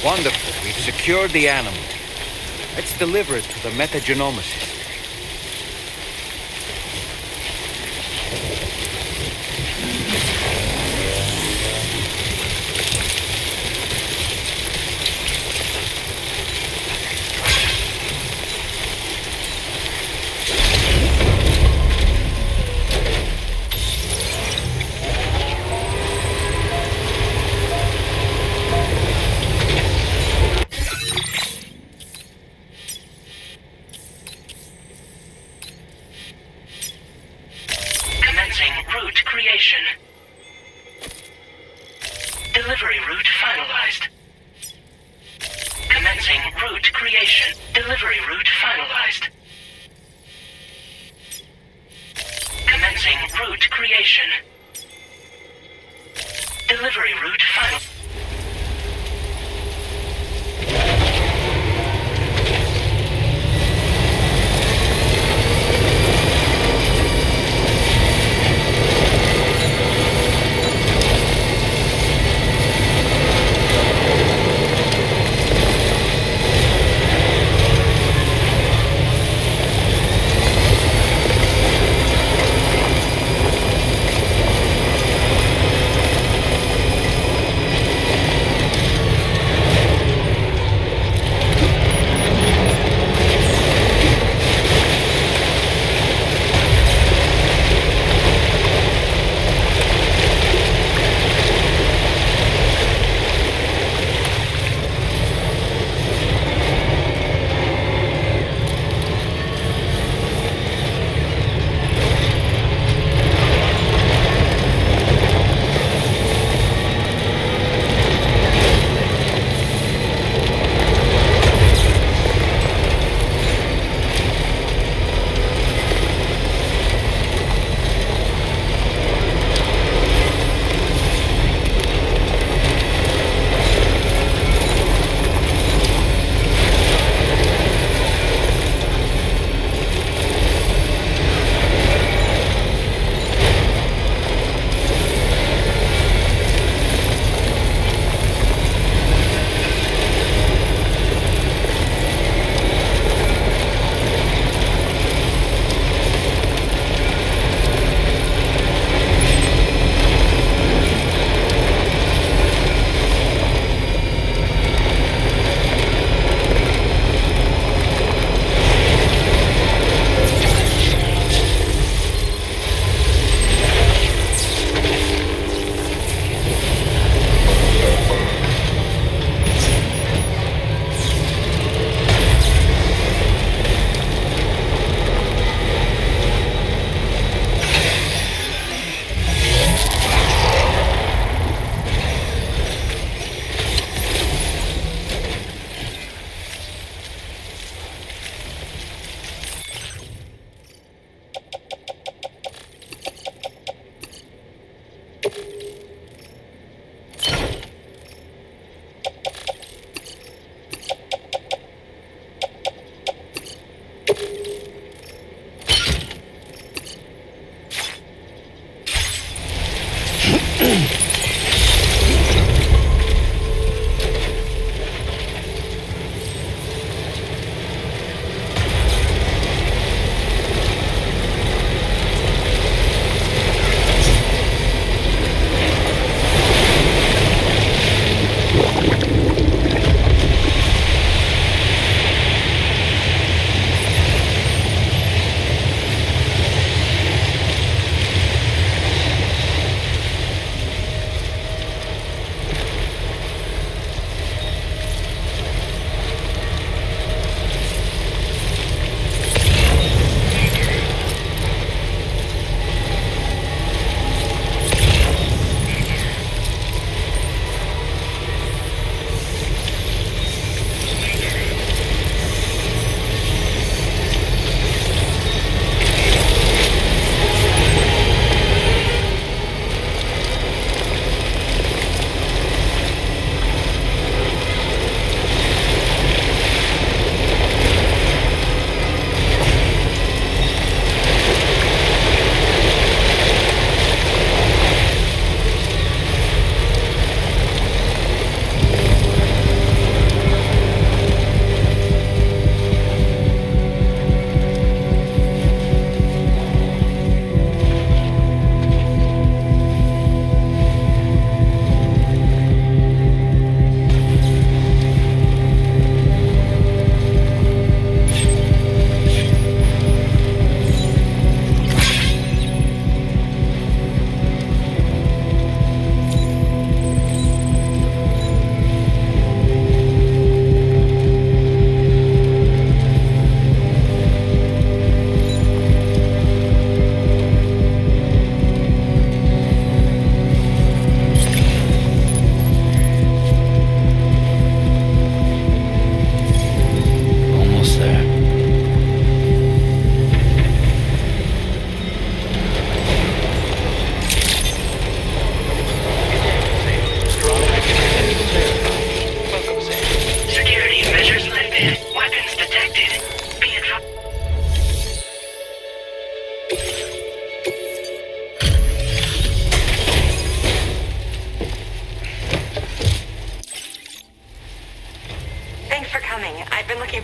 Speaker 2: Wonderful. We've secured the animal. Let's deliver it to the metagenomicist.
Speaker 5: Commencing route creation. Delivery route finalized. Commencing route creation. Delivery route finalized. Commencing route creation. Delivery route final.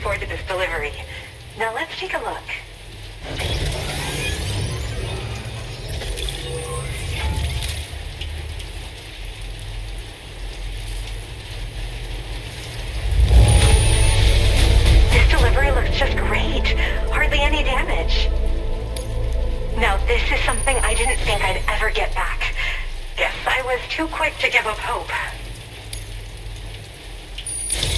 Speaker 12: forward to this delivery. Now let's take a look. This delivery looks just great. Hardly any damage. Now, this is something I didn't think I'd ever get back. Guess I was too quick to give up hope.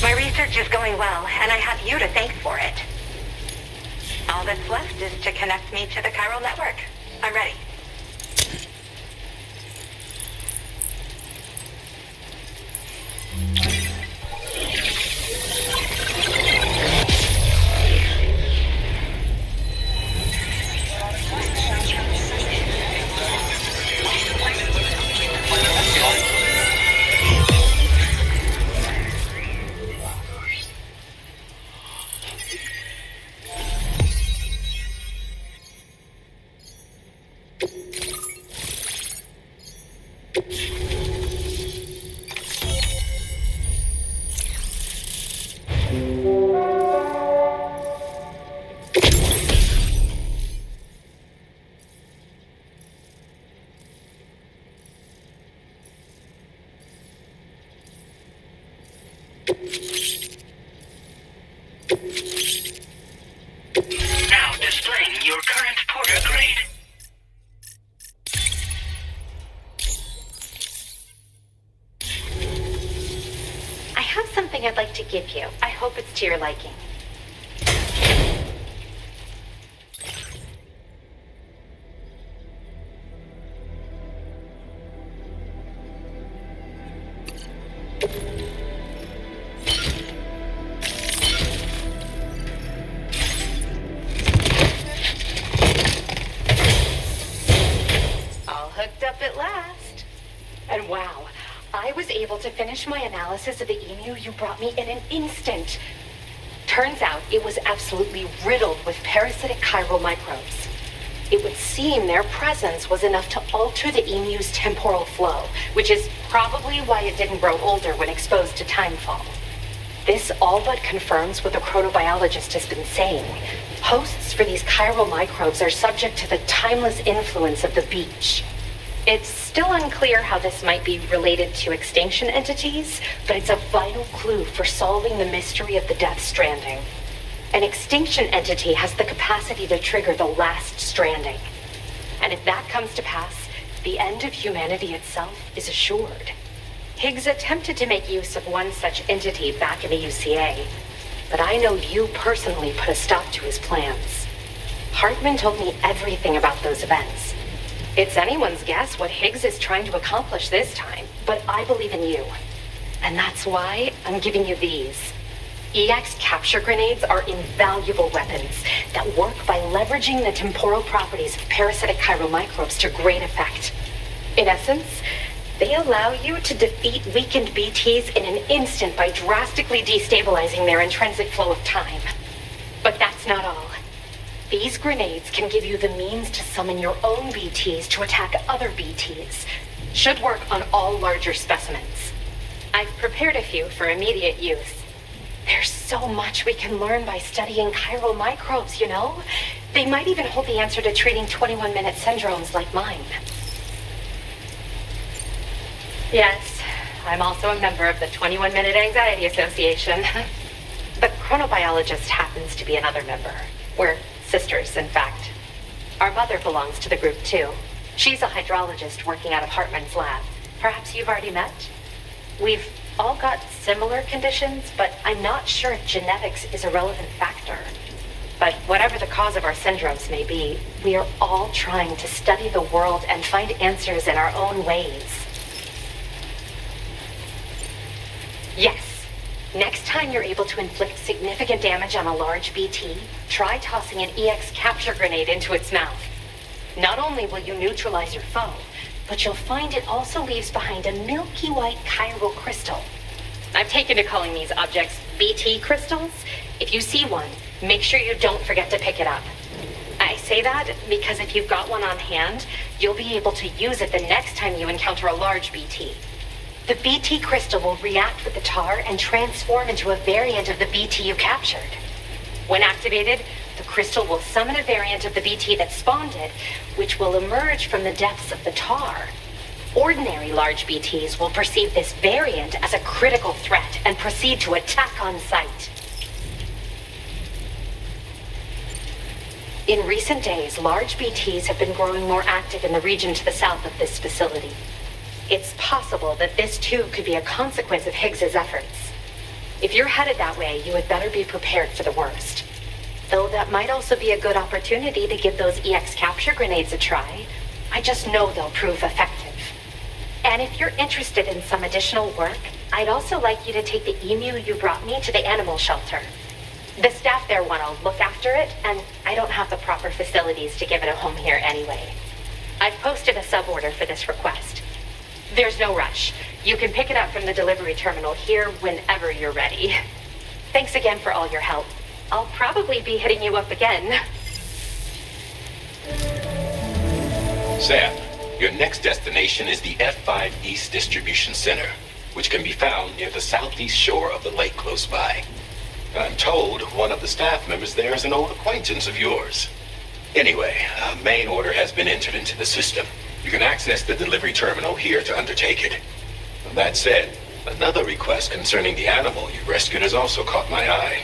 Speaker 12: My research is going well, and I have you to thank for it. All that's left is to connect me to the chiral network. I'm ready.
Speaker 5: Now displaying your current porter grade.
Speaker 7: I have something I'd like to give you. I hope it's to your liking. All hooked up at last. And wow, I was able to finish my analysis of the emu you brought me in an instant. Turns out it was absolutely riddled with parasitic chiral microbes. It would seem their presence was enough to alter the emu's temporal flow, which is probably why it didn't grow older when exposed to timefall. This all but confirms what the chronobiologist has been saying. Hosts for these chiral microbes are subject to the timeless influence of the beach. It's still unclear how this might be related to extinction entities, but it's a vital clue for solving the mystery of the Death Stranding. An extinction entity has the capacity to trigger the last stranding. And if that comes to pass, the end of humanity itself is assured. Higgs attempted to make use of one such entity back in the UCA, but I know you personally put a stop to his plans. Hartman told me everything about those events. It's anyone's guess what Higgs is trying to accomplish this time, but I believe in you. And that's why I'm giving you these. EX capture grenades are invaluable weapons that work by leveraging the temporal properties of parasitic chiral microbes to great effect. In essence, they allow you to defeat weakened BTs in an instant by drastically destabilizing their intrinsic flow of time. But that's not all. These grenades can give you the means to summon your own BTs to attack other BTs. Should work on all larger specimens. I've prepared a few for immediate use. There's so much we can learn by studying chiral microbes, you know? They might even hold the answer to treating 21-minute syndromes like mine. Yes, I'm also a member of the 21-Minute Anxiety Association. The chronobiologist happens to be another member. We're sisters, in fact. Our mother belongs to the group, too. She's a hydrologist working out of Hartman's lab. Perhaps you've already met? We've all got similar conditions, but I'm not sure if genetics is a relevant factor. But whatever the cause of our syndromes may be, we are all trying to study the world and find answers in our own ways. Yes. Next time you're able to inflict significant damage on a large BT, try tossing an EX capture grenade into its mouth. Not only will you neutralize your foe, but you'll find it also leaves behind a milky white chiral crystal. I've taken to calling these objects BT crystals. If you see one, make sure you don't forget to pick it up. I say that because if you've got one on hand, you'll be able to use it the next time you encounter a large BT. The BT crystal will react with the tar and transform into a variant of the BT you captured. When activated, the crystal will summon a variant of the BT that spawned it, which will emerge from the depths of the tar. Ordinary large BTs will perceive this variant as a critical threat and proceed to attack on sight. In recent days, large BTs have been growing more active in the region to the south of this facility. It's possible that this too could be a consequence of Higgs's efforts. If you're headed that way, you had better be prepared for the worst. Though that might also be a good opportunity to give those EX capture grenades a try. I just know they'll prove effective. And if you're interested in some additional work, I'd also like you to take the emu you brought me to the animal shelter. The staff there want to look after it, and I don't have the proper facilities to give it a home here anyway. I've posted a sub-order for this request. There's no rush. You can pick it up from the delivery terminal here whenever you're ready. Thanks again for all your help. I'll probably be hitting you up again.
Speaker 3: Sam, your next destination is the F5 East Distribution Center, which can be found near the southeast shore of the lake close by. I'm told one of the staff members there is an old acquaintance of yours. Anyway, a main order has been entered into the system. You can access the delivery terminal here to undertake it. That said, another request concerning the animal you rescued has also caught my eye.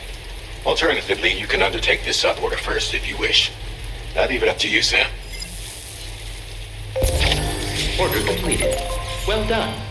Speaker 3: Alternatively, you can undertake this sub-order first if you wish. I'll leave it up to you, Sam.
Speaker 10: Order completed. Well done.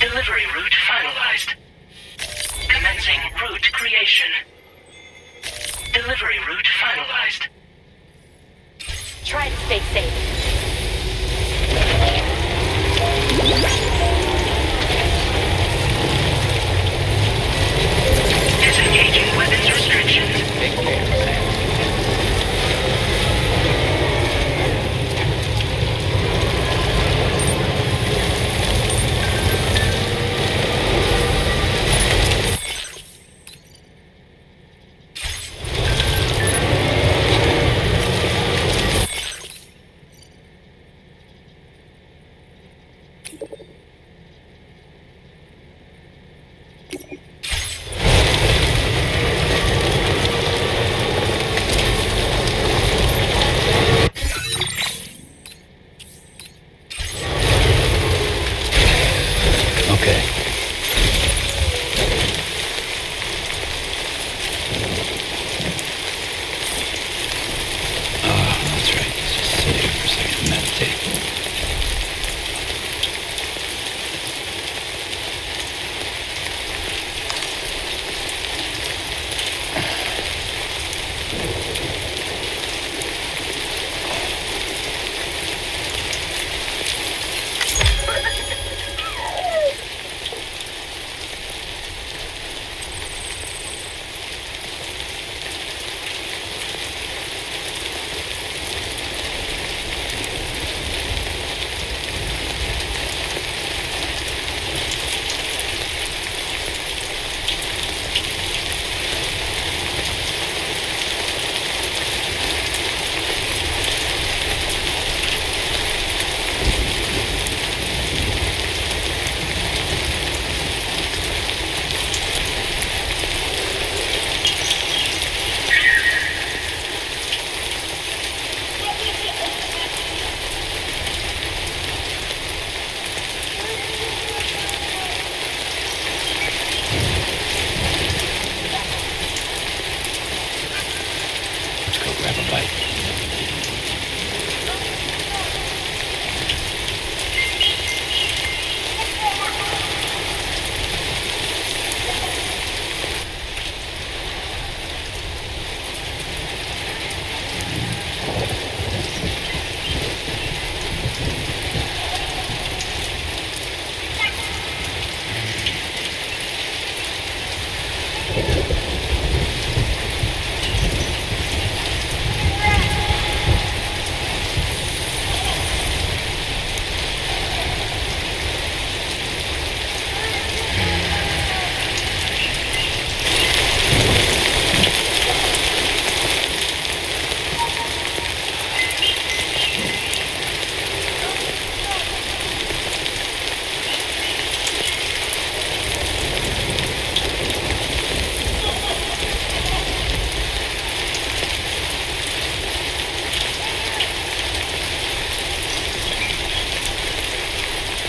Speaker 5: Delivery route finalized. Commencing route creation. Delivery route finalized.
Speaker 7: Try to stay safe.
Speaker 5: Disengaging weapons restrictions.
Speaker 10: Take care, Sam.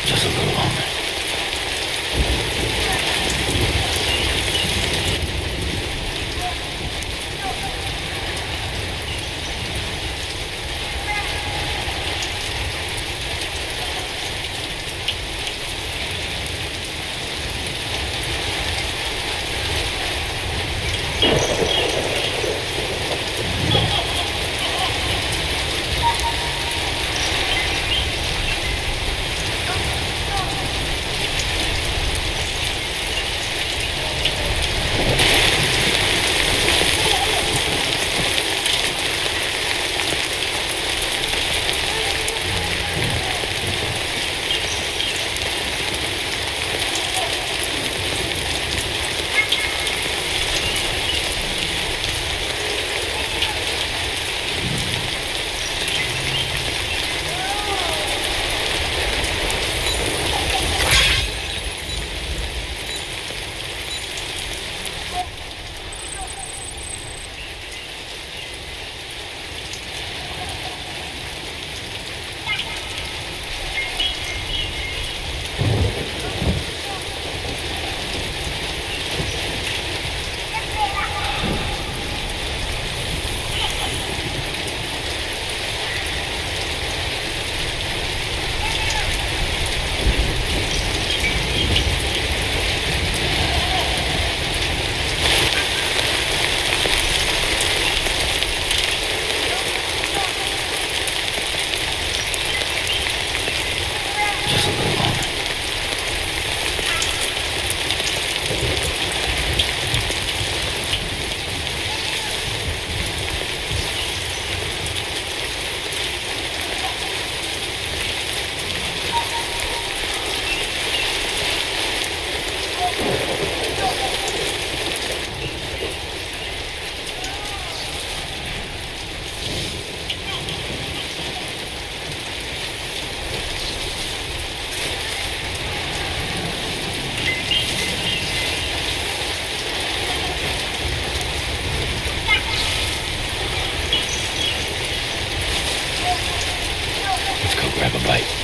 Speaker 4: Just a little longer. Grab a bite.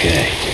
Speaker 4: okay.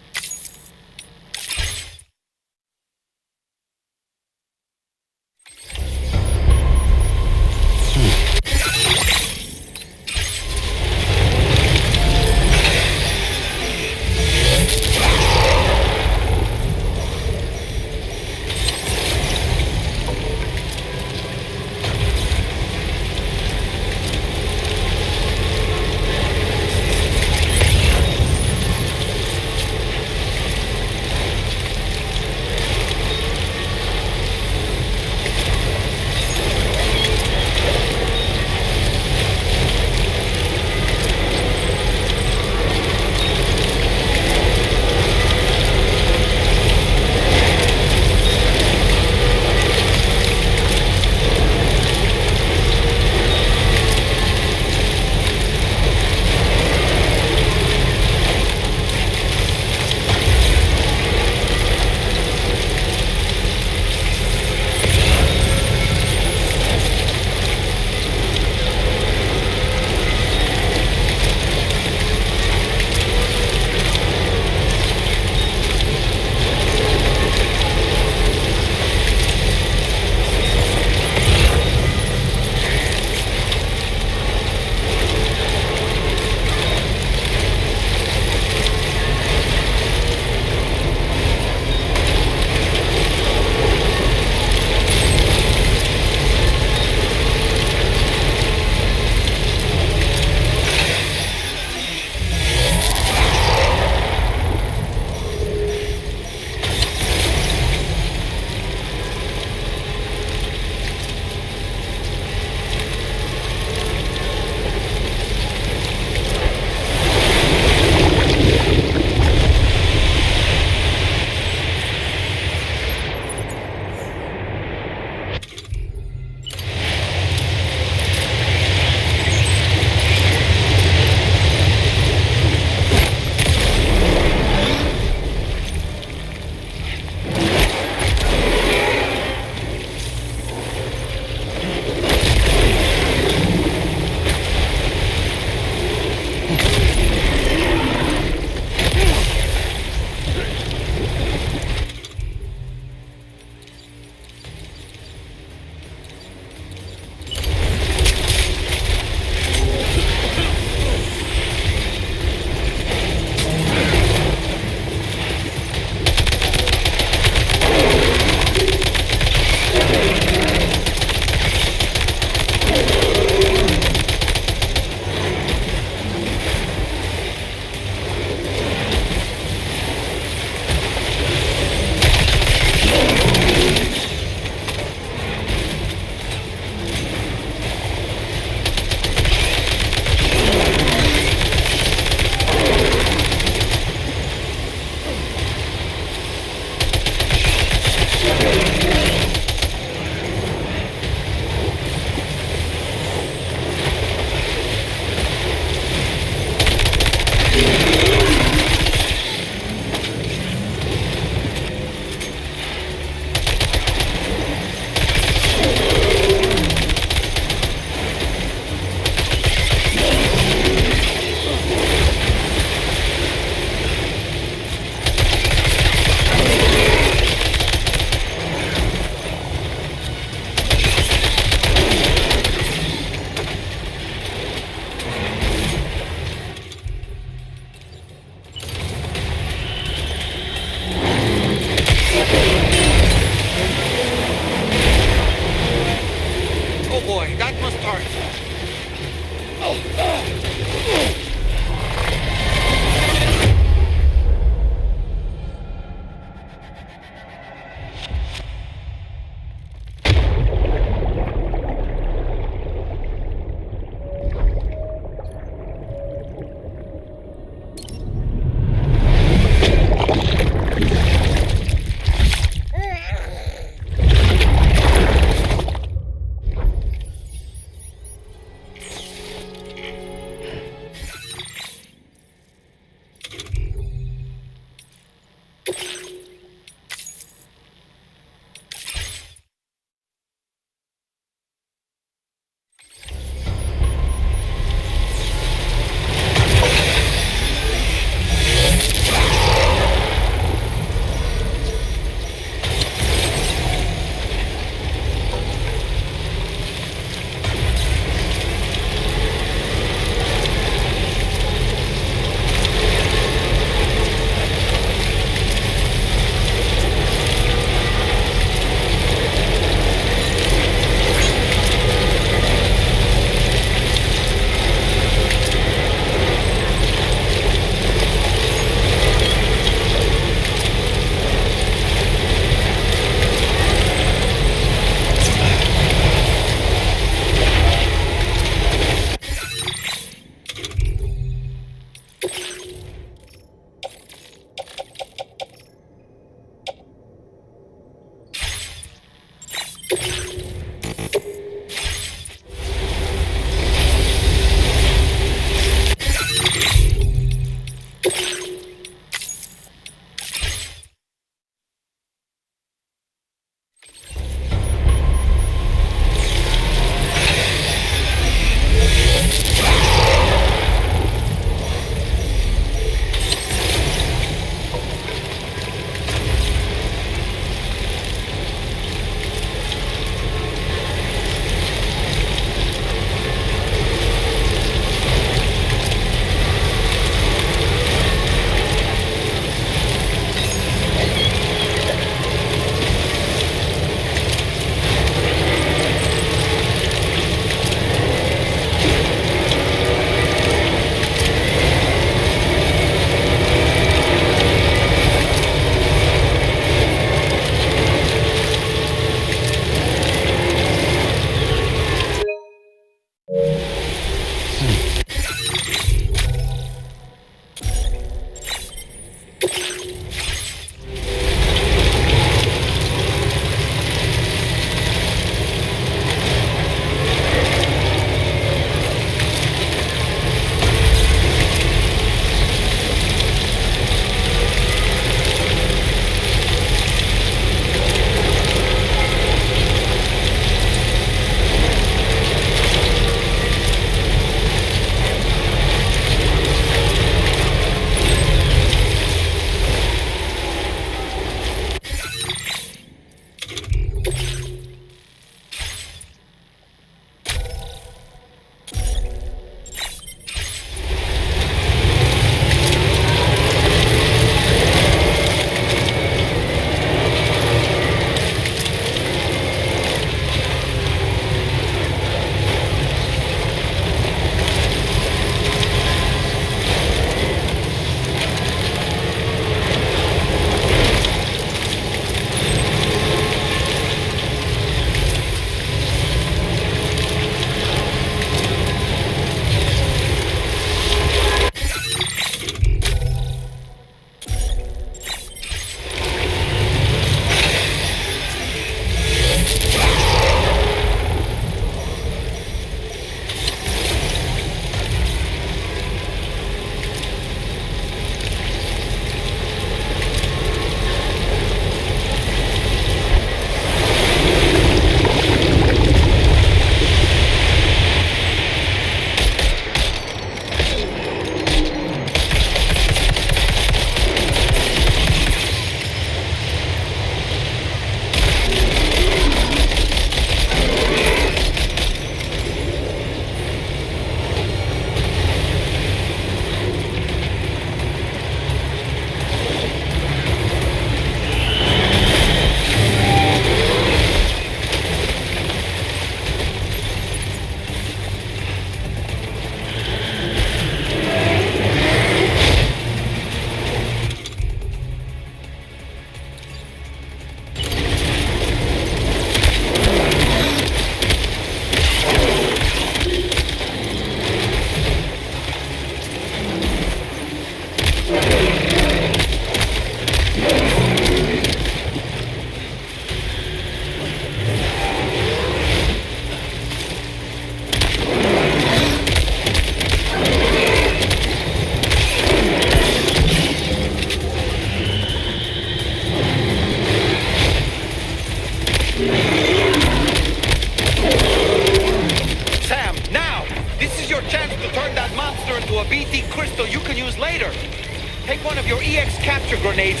Speaker 2: Take one of your EX capture grenades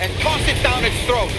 Speaker 2: and toss it down its throat.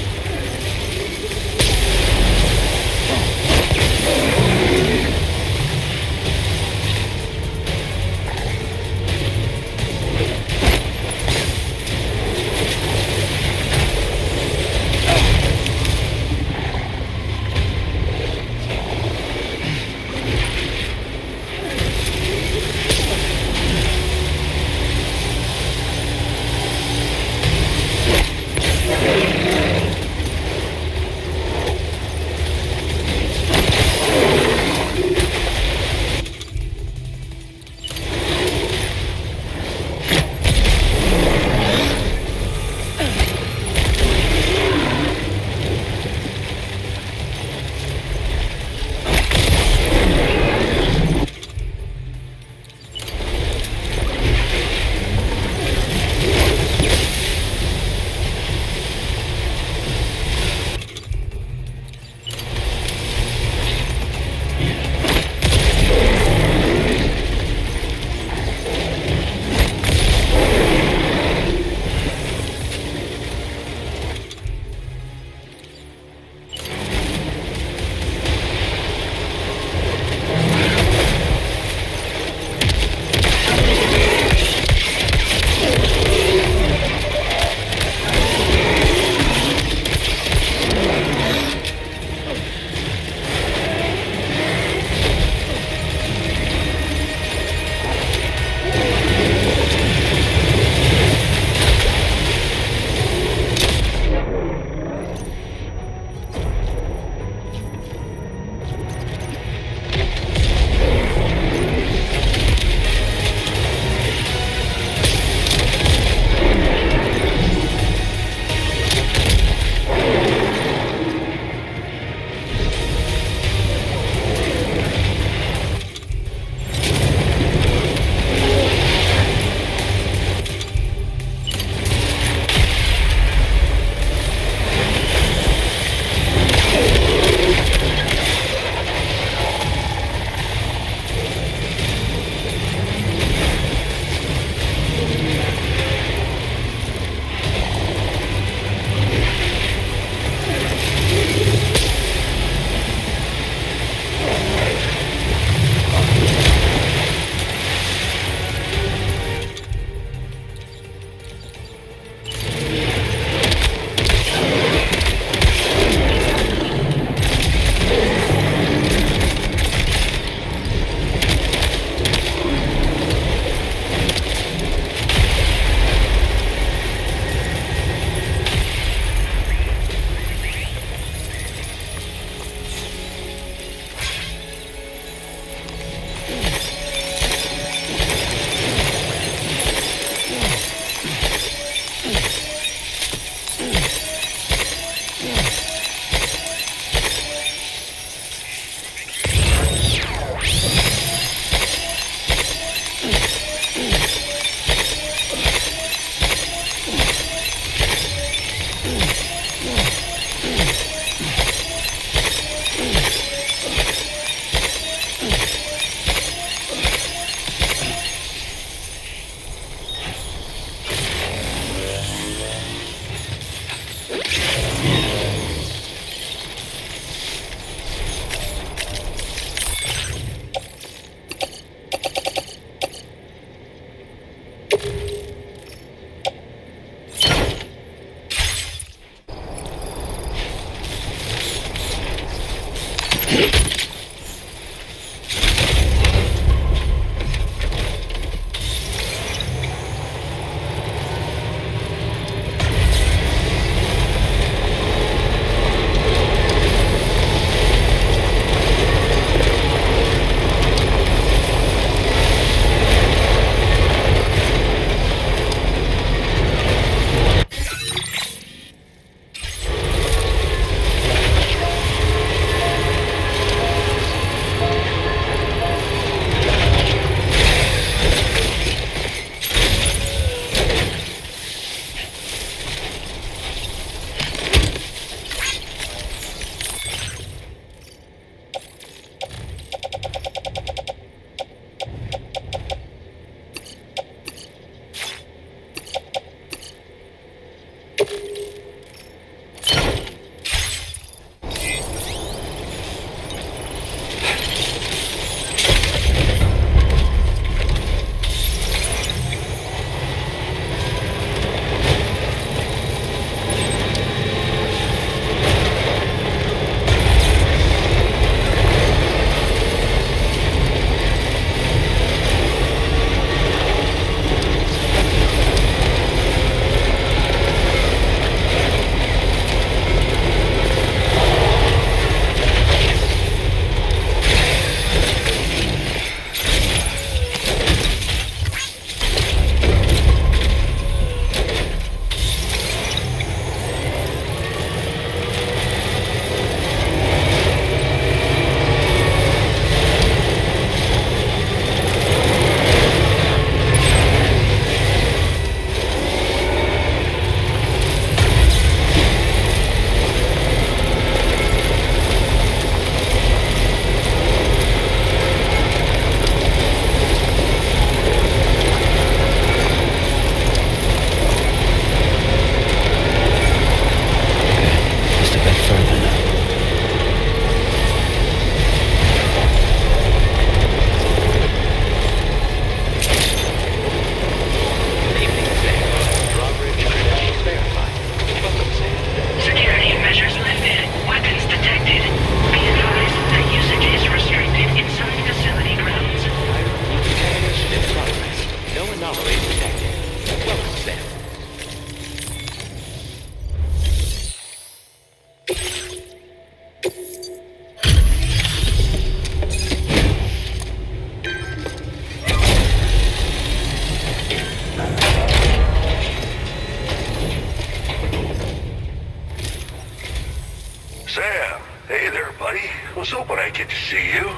Speaker 8: Sam, hey there, buddy. Was hoping I'd get to see you.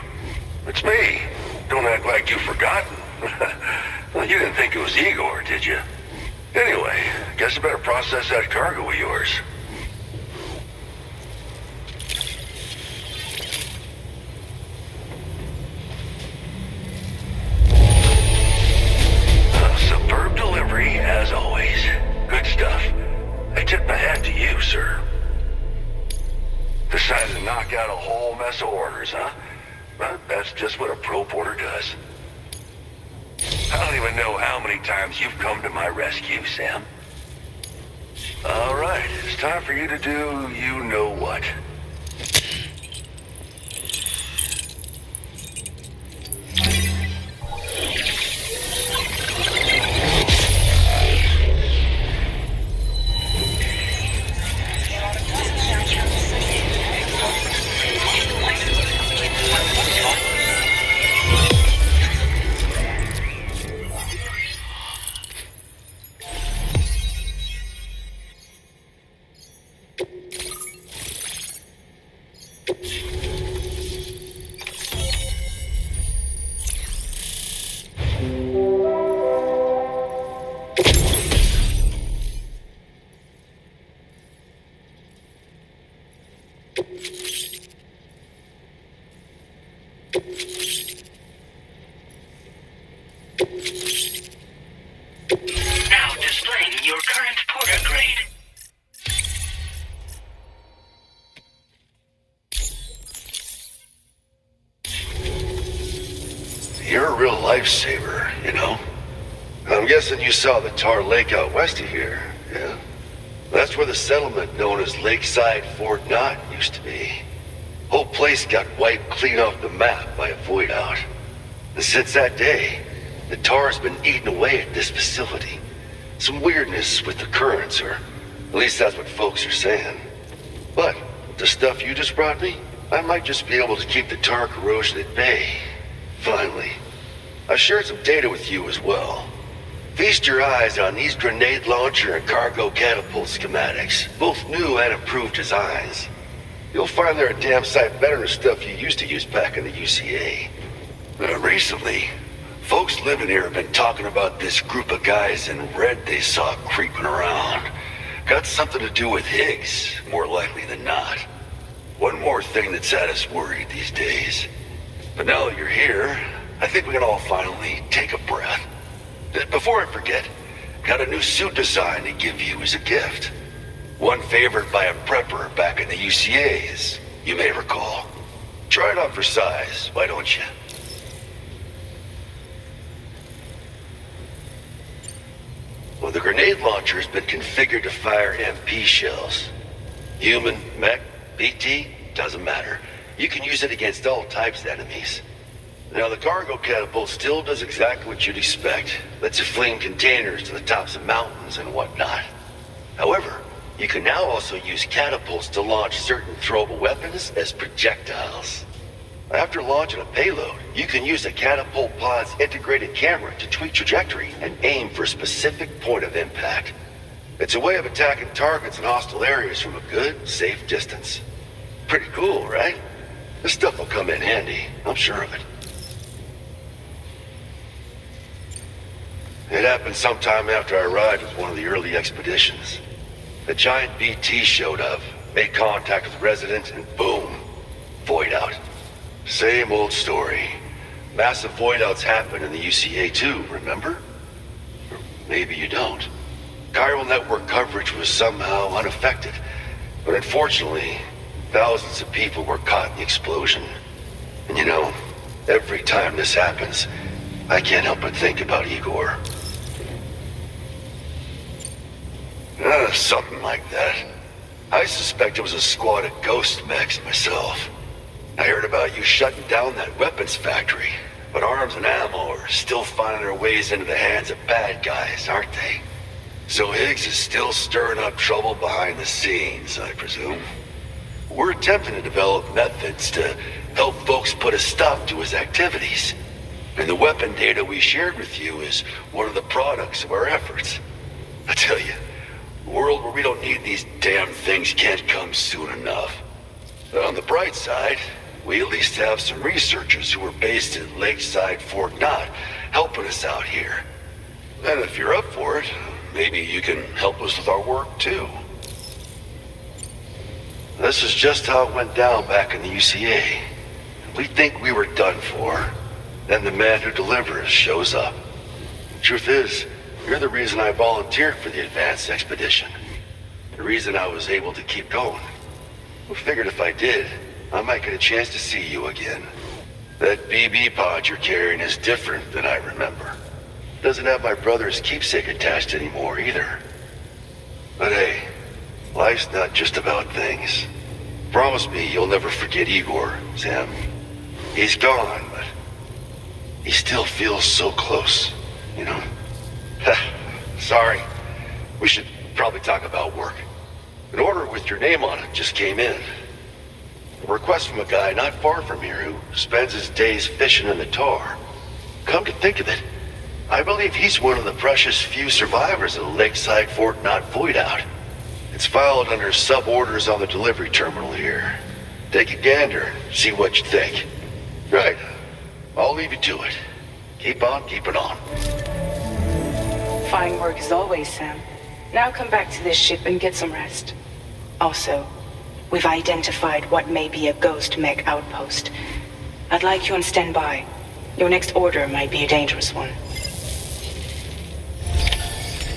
Speaker 8: It's me. Don't act like you've forgotten. Well, you didn't think it was Igor, did you? Anyway, guess I better process that cargo of yours. Superb delivery, as always. Good stuff. I tip my hat to you, sir. Decided to knock out a whole mess of orders, huh? But that's just what a pro porter does. I don't even know how many times you've come to my rescue, Sam. All right, it's time for you to do you-know-what.
Speaker 5: Now displaying your current porter grade.
Speaker 13: You're a real lifesaver, you know? I'm guessing you saw the Tar Lake out west of here, yeah? That's where the settlement known as Lakeside Fort Knott used to be. Whole place got wiped clean off the map by a void out. And since that day, the tar's been eating away at this facility. Some weirdness with the currents, or at least that's what folks are saying. But with the stuff you just brought me, I might just be able to keep the tar corrosion at bay. Finally. I shared some data with you as well. Feast your eyes on these grenade launcher and cargo catapult schematics, both new and improved designs. You'll find they're a damn sight better than stuff you used to use back in the UCA. Recently, folks living here have been talking about this group of guys in red they saw creeping around. Got something to do with Higgs, more likely than not. One more thing that's had us worried these days. But now that you're here, I think we can all finally take a breath. Before I forget, got a new suit design to give you as a gift. One favored by a prepper back in the UCA, as you may recall. Try it on for size, why don't you? Well, the grenade launcher's been configured to fire MP shells. Human, mech, BT, doesn't matter. You can use it against all types of enemies. Now, the cargo catapult still does exactly what you'd expect. Lets you fling containers to the tops of mountains and whatnot. However, you can now also use catapults to launch certain throwable weapons as projectiles. After launching a payload, you can use a catapult pod's integrated camera to tweak trajectory and aim for a specific point of impact. It's a way of attacking targets in hostile areas from a good, safe distance. Pretty cool, right? This stuff will come in handy, I'm sure of it. It happened sometime after I arrived with one of the early expeditions. A giant BT showed up, made contact with residents, and boom, void out. Same old story. Massive void outs happen in the UCA too, remember? Or maybe you don't. Chiral network coverage was somehow unaffected, but unfortunately, thousands of people were caught in the explosion. And you know, every time this happens, I can't help but think about Igor. Something like that. I suspect it was a squad of ghost mechs myself. I heard about you shutting down that weapons factory, but arms and ammo are still finding their ways into the hands of bad guys, aren't they? So Higgs is still stirring up trouble behind the scenes, I presume. We're attempting to develop methods to help folks put a stop to his activities. And the weapon data we shared with you is one of the products of our efforts. I tell you, a world where we don't need these damn things can't come soon enough. On the bright side, we at least have some researchers who are based at Lakeside Fort Knott helping us out here. And if you're up for it, maybe you can help us with our work too. This is just how it went down back in the UCA. We think we were done for. Then the man who delivers shows up. Truth is, you're the reason I volunteered for the advanced expedition. The reason I was able to keep going. I figured if I did, I might get a chance to see you again. That BB pod you're carrying is different than I remember. Doesn't have my brother's keepsake attached anymore either. But hey, life's not just about things. Promise me you'll never forget Igor, Sam. He's gone, but he still feels so close, you know? Sorry. We should probably talk about work. An order with your name on it just came in. A request from a guy not far from here who spends his days fishing in the tar. Come to think of it, I believe he's one of the precious few survivors of the Lakeside Fort Knott void out. It's filed under sub-orders on the delivery terminal here. Take a gander and see what you think. Right. I'll leave you to it. Keep on keeping on.
Speaker 1: Fine work as always, Sam. Now come back to this ship and get some rest. Also, we've identified what may be a ghost mech outpost. I'd like you on standby. Your next order might be a dangerous one.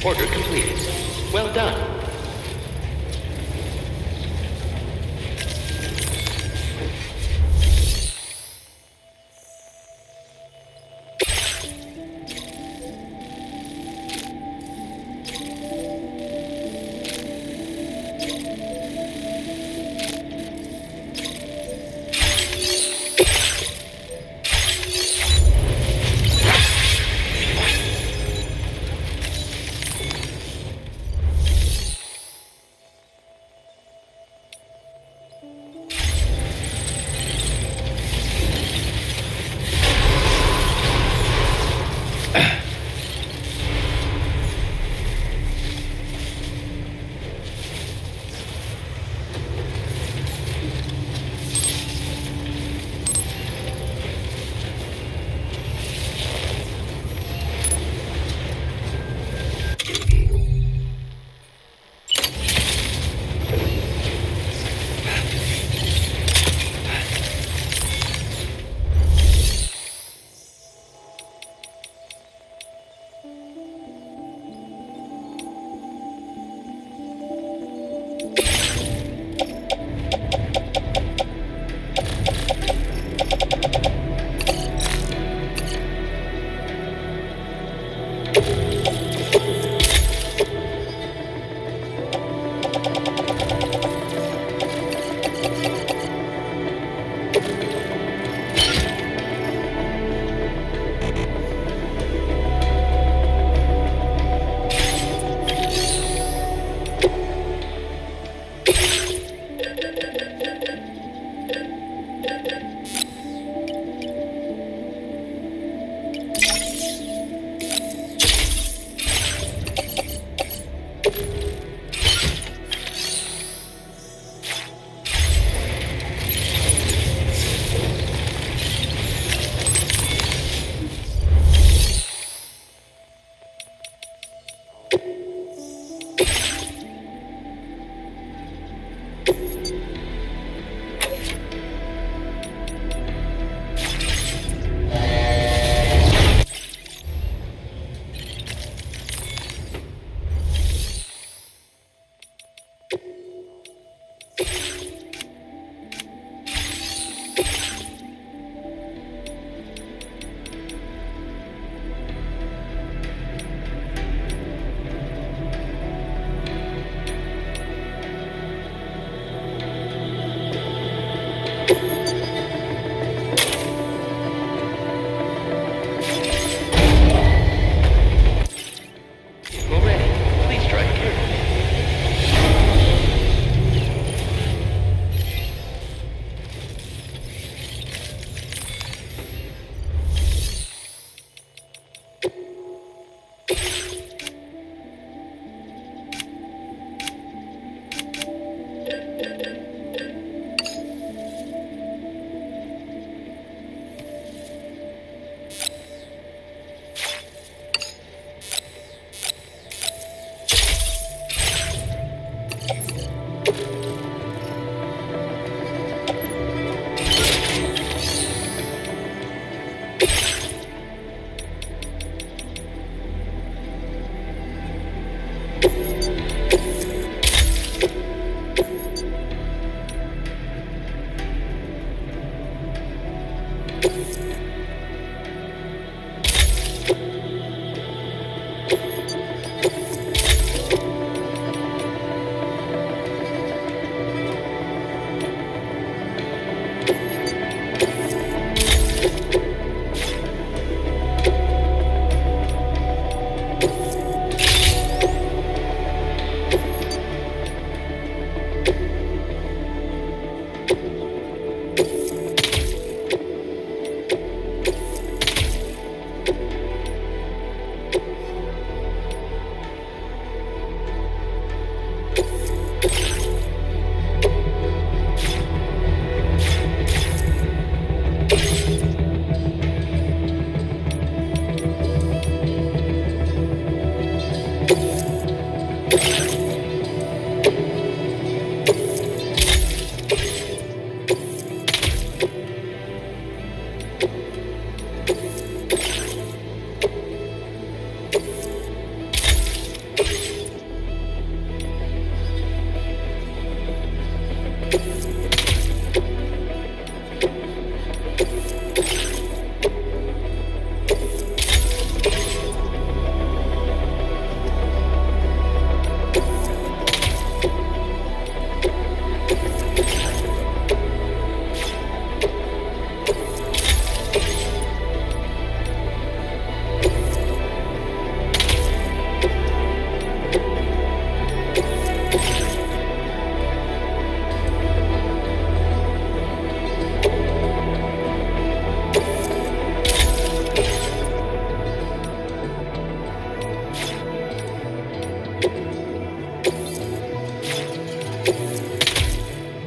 Speaker 10: Order completed. Well done.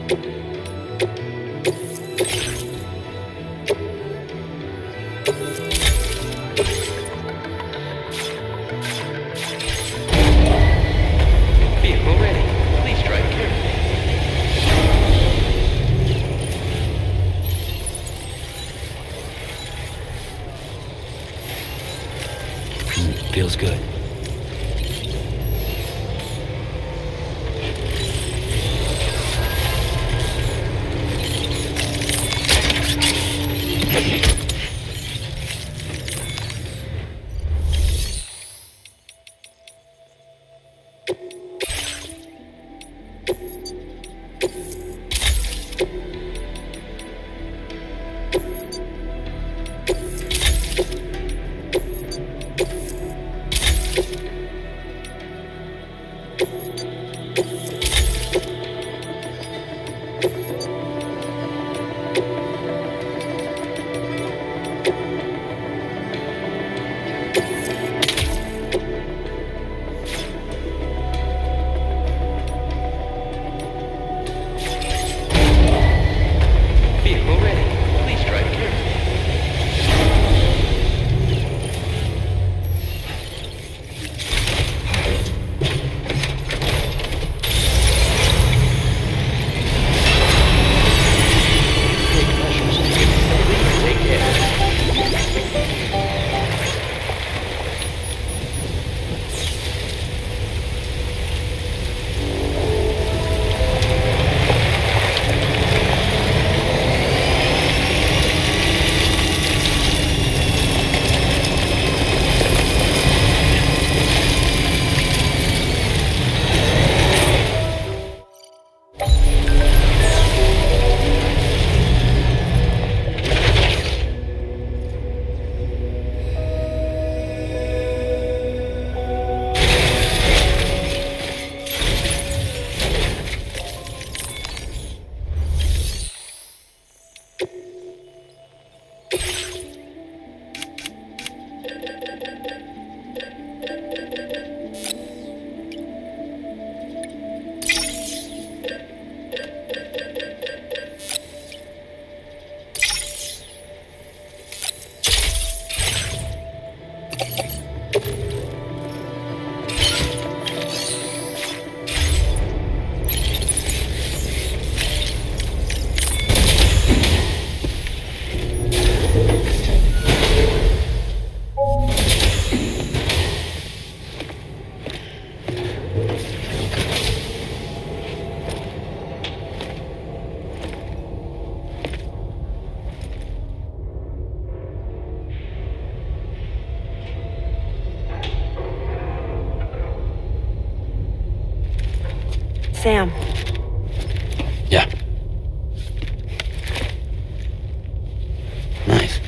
Speaker 10: Vehicle ready. Please drive carefully.
Speaker 4: Feels good.
Speaker 10: Vehicle ready. Please drive carefully. Take care.
Speaker 12: Sam.
Speaker 4: Yeah. Nice.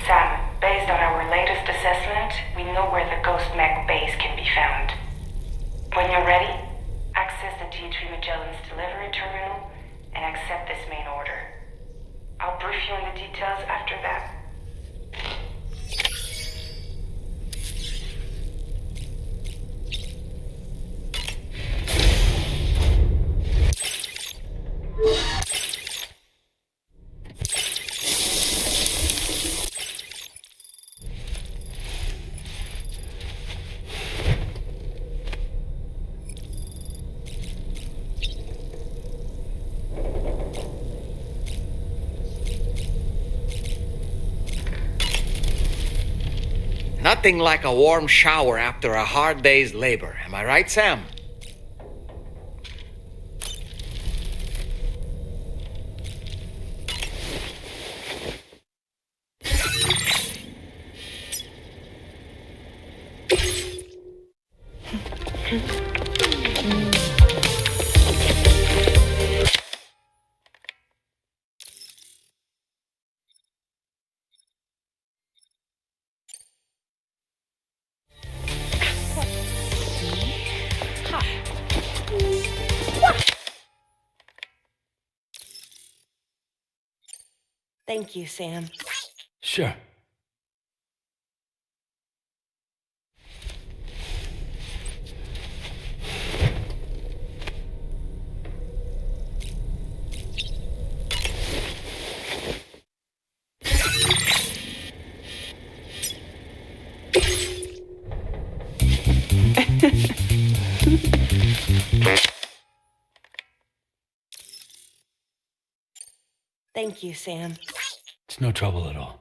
Speaker 1: Sam, based on our latest assessment, we know where the Ghost Mech base can be found. When you're ready, access the G3 Magellan's delivery terminal and accept this main order. I'll brief you on the details after that.
Speaker 2: Nothing like a warm shower after a hard day's labor. Am I right, Sam?
Speaker 14: Thank you, Sam.
Speaker 4: Sure.
Speaker 14: Thank you, Sam.
Speaker 4: It's no trouble at all.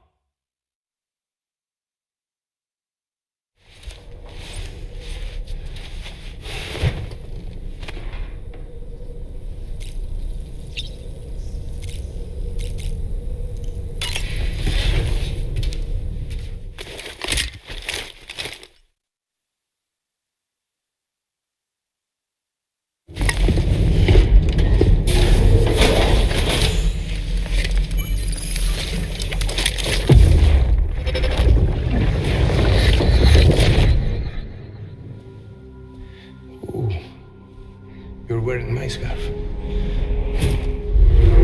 Speaker 15: You're wearing my scarf. You're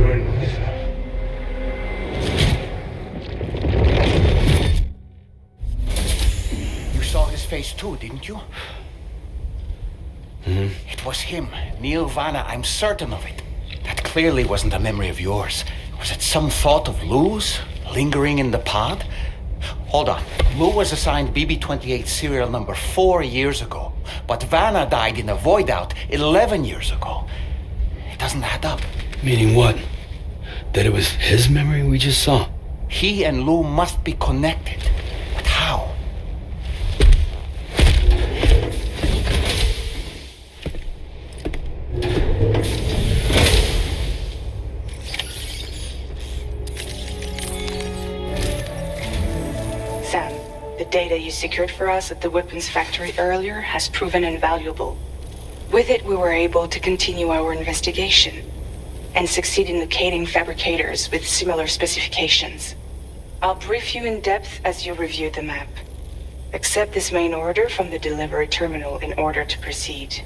Speaker 15: wearing my scarf.
Speaker 2: You saw his face too, didn't you?
Speaker 4: Mm-hmm.
Speaker 2: It was him, Neil Vanna. I'm certain of it. That clearly wasn't a memory of yours. Was it some thought of Lou's lingering in the pod? Hold on. Lou was assigned BB-28 serial number 4 years ago, but Vanna died in a void out 11 years ago. It doesn't add up.
Speaker 4: Meaning what? That it was his memory we just saw?
Speaker 2: He and Lou must be connected. But how?
Speaker 1: Sam, the data you secured for us at the weapons factory earlier has proven invaluable. With it, we were able to continue our investigation and succeed in locating fabricators with similar specifications. I'll brief you in depth as you review the map. Accept this main order from the delivery terminal in order to proceed.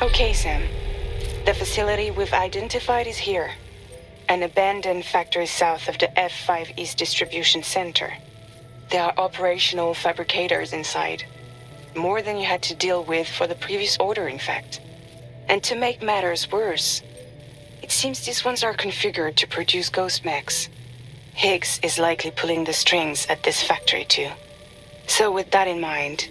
Speaker 1: Okay, Sam. The facility we've identified is here. An abandoned factory south of the F5 East Distribution Center. There are operational fabricators inside. More than you had to deal with for the previous order, in fact. And to make matters worse, it seems these ones are configured to produce ghost mechs. Higgs is likely pulling the strings at this factory too. So with that in mind,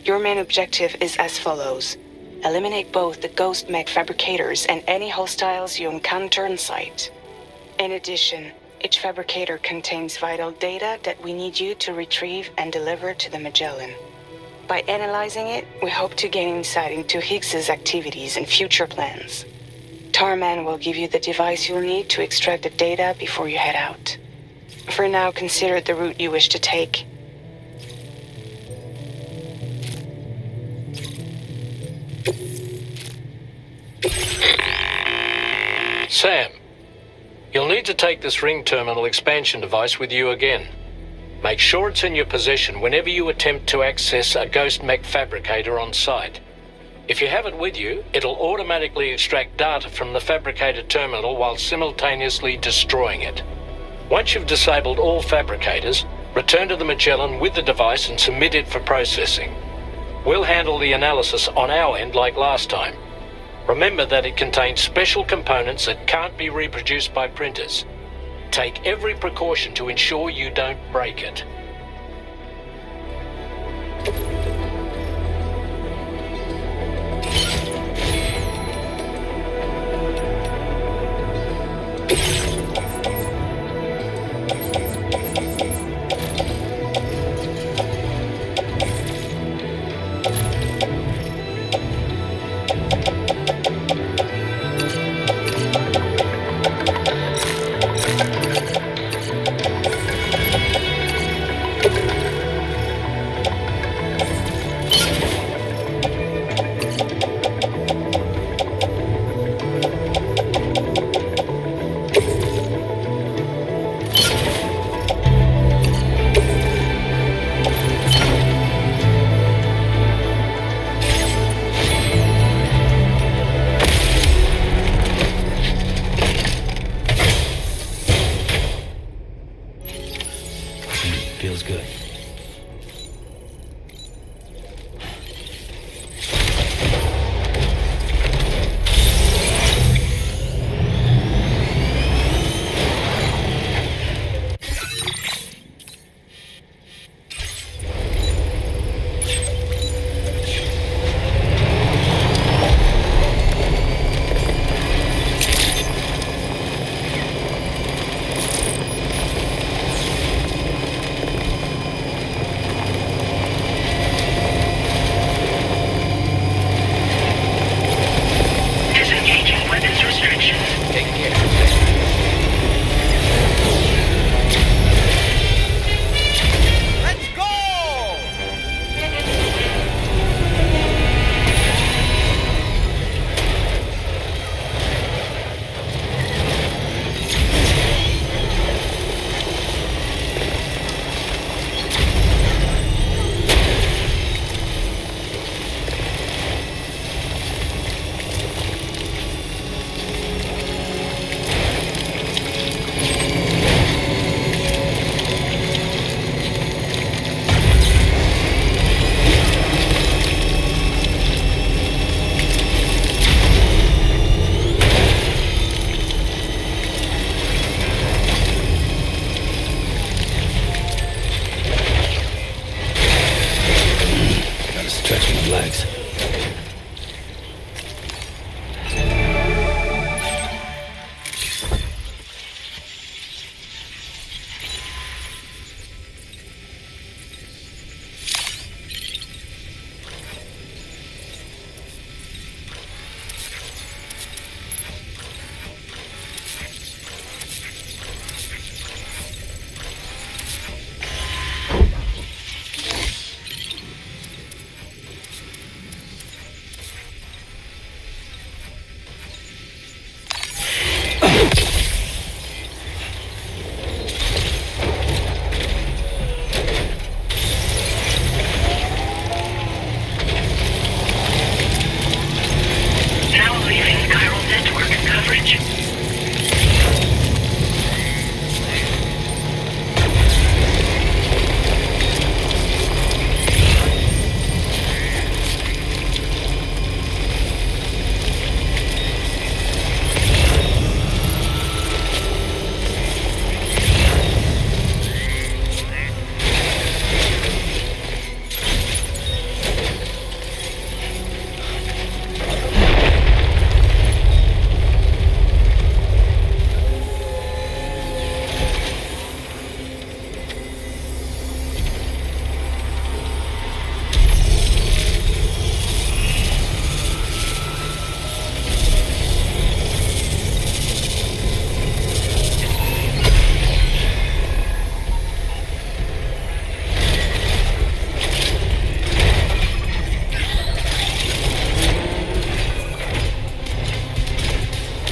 Speaker 1: your main objective is as follows. Eliminate both the ghost mech fabricators and any hostiles you encounter on site. In addition, each fabricator contains vital data that we need you to retrieve and deliver to the Magellan. By analyzing it, we hope to gain insight into Higgs's activities and future plans. Tarman will give you the device you'll need to extract the data before you head out. For now, consider the route you wish to take.
Speaker 16: Sam, you'll need to take this ring terminal expansion device with you again. Make sure it's in your possession whenever you attempt to access a ghost mech fabricator on site. If you have it with you, it'll automatically extract data from the fabricator terminal while simultaneously destroying it. Once you've disabled all fabricators, return to the Magellan with the device and submit it for processing. We'll handle the analysis on our end like last time. Remember that it contains special components that can't be reproduced by printers. Take every precaution to ensure you don't break it.
Speaker 4: Feels good.
Speaker 5: Disengaging weapons restrictions.
Speaker 10: Take care.
Speaker 2: Let's go!
Speaker 4: Gotta stretch my legs.
Speaker 5: Now leaving chiral network coverage.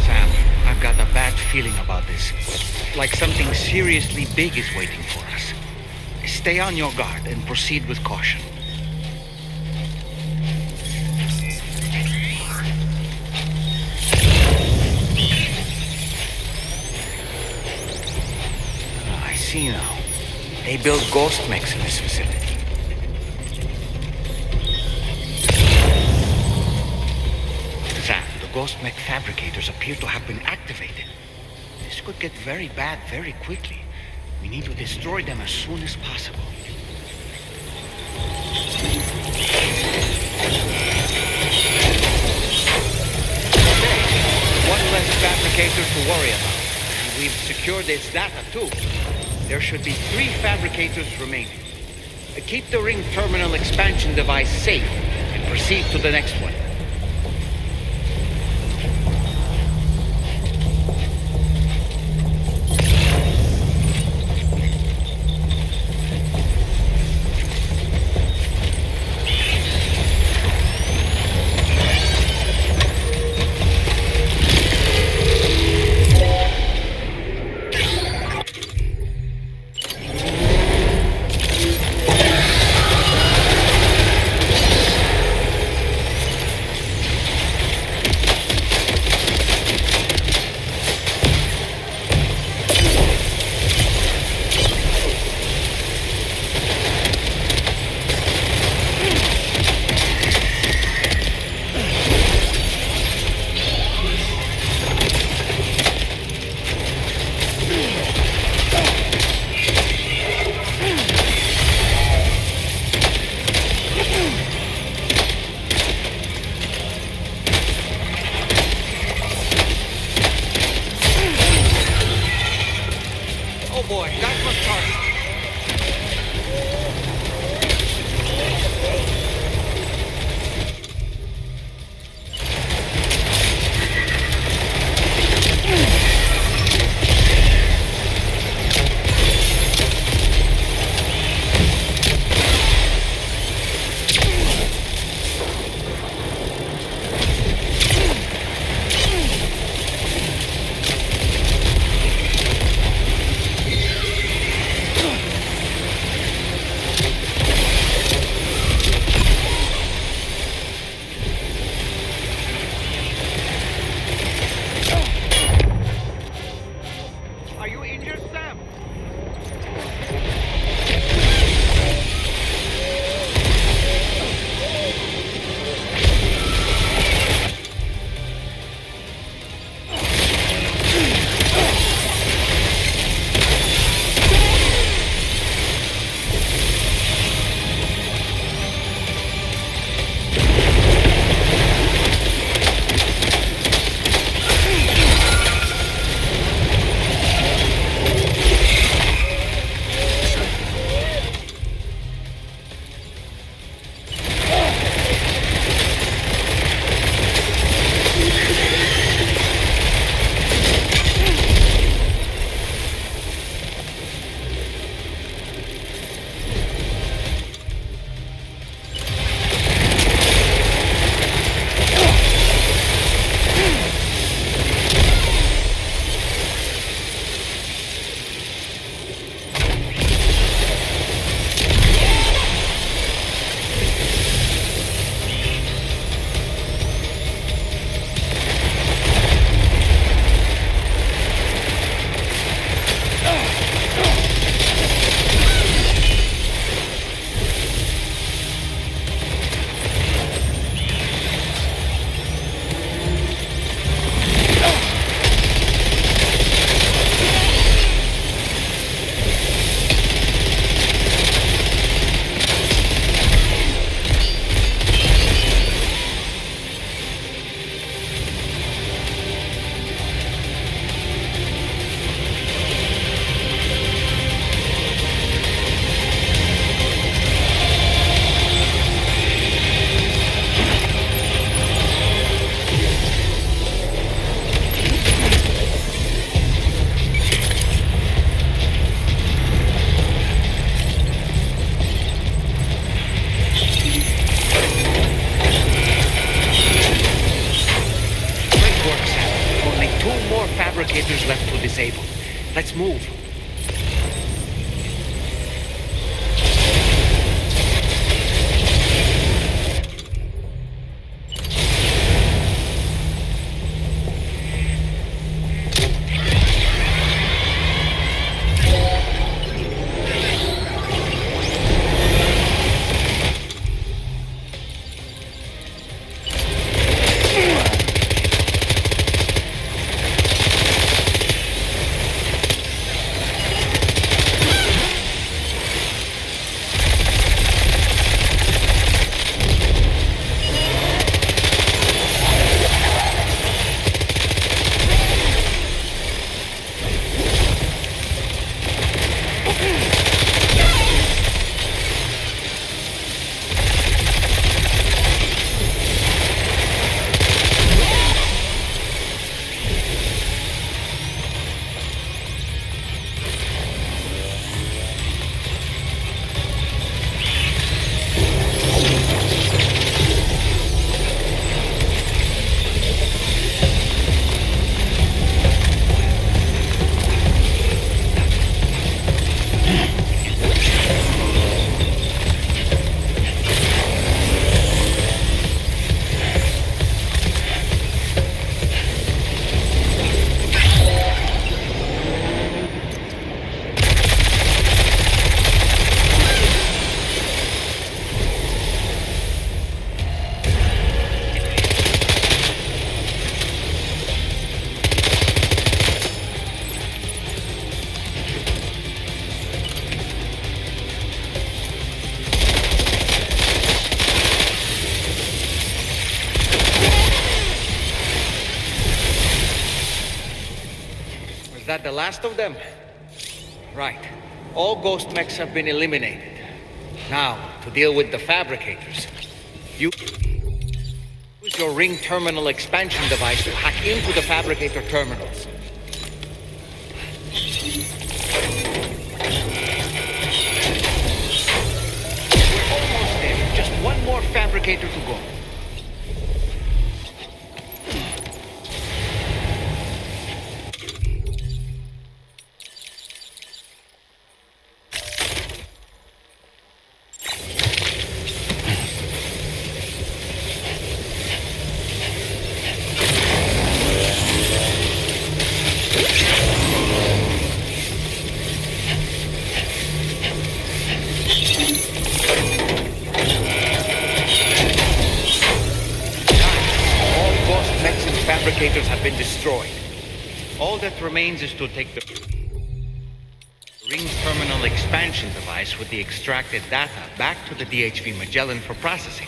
Speaker 2: Sam, I've got a bad feeling about this. Like something seriously big is waiting for us. Stay on your guard and proceed with caution. I see now. They build ghost mechs in this facility. Sam, the ghost mech fabricators appear to have been activated. This could get very bad very quickly. We need to destroy them as soon as possible. One less fabricator to worry about. And we've secured its data too. There should be 3 fabricators remaining. Keep the ring terminal expansion device safe and proceed to the next one. fabricators left to disable. Let's move. that the last of them? Right. All ghost mechs have been eliminated. Now, to deal with the fabricators, you use your ring terminal expansion device to hack into the fabricator terminals. We're almost there. Just one more fabricator to go. Fabricators have been destroyed. All that remains is to take the ring terminal expansion device with the extracted data back to the DHV Magellan for processing.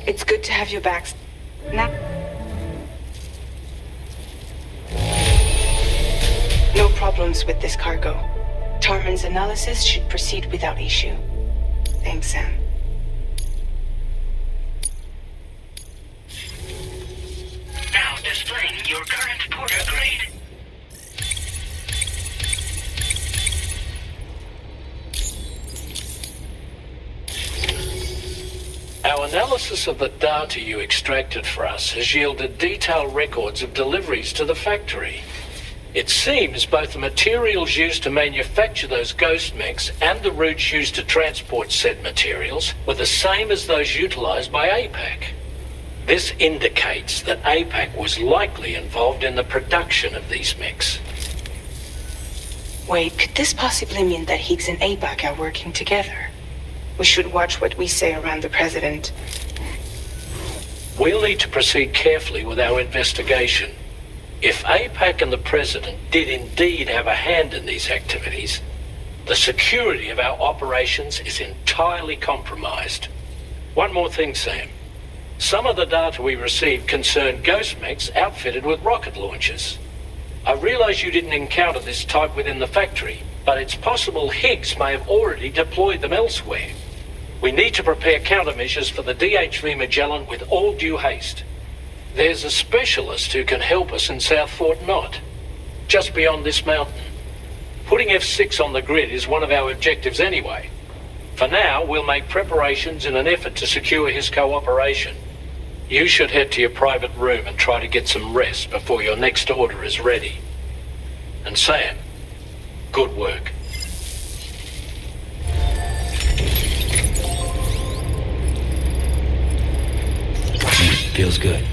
Speaker 1: It's good to have you back. Now, no problems with this cargo. Tarman's analysis should proceed without issue. Thanks, Sam.
Speaker 5: Now displaying your current porter grade.
Speaker 16: Our analysis of the data you extracted for us has yielded detailed records of deliveries to the factory. It seems both the materials used to manufacture those ghost mechs and the routes used to transport said materials were the same as those utilized by APAC. This indicates that APAC was likely involved in the production of these mechs.
Speaker 1: Wait, could this possibly mean that Higgs and APAC are working together? We should watch what we say around the president.
Speaker 16: We'll need to proceed carefully with our investigation. If APAC and the president did indeed have a hand in these activities, the security of our operations is entirely compromised. One more thing, Sam. Some of the data we received concerned ghost mechs outfitted with rocket launchers. I realize you didn't encounter this type within the factory, but it's possible Higgs may have already deployed them elsewhere. We need to prepare countermeasures for the DHV Magellan with all due haste. There's a specialist who can help us in South Fort Knott, just beyond this mountain. Putting F6 on the grid is one of our objectives anyway. For now, we'll make preparations in an effort to secure his cooperation. You should head to your private room and try to get some rest before your next order is ready. And Sam, good work.
Speaker 4: Feels good.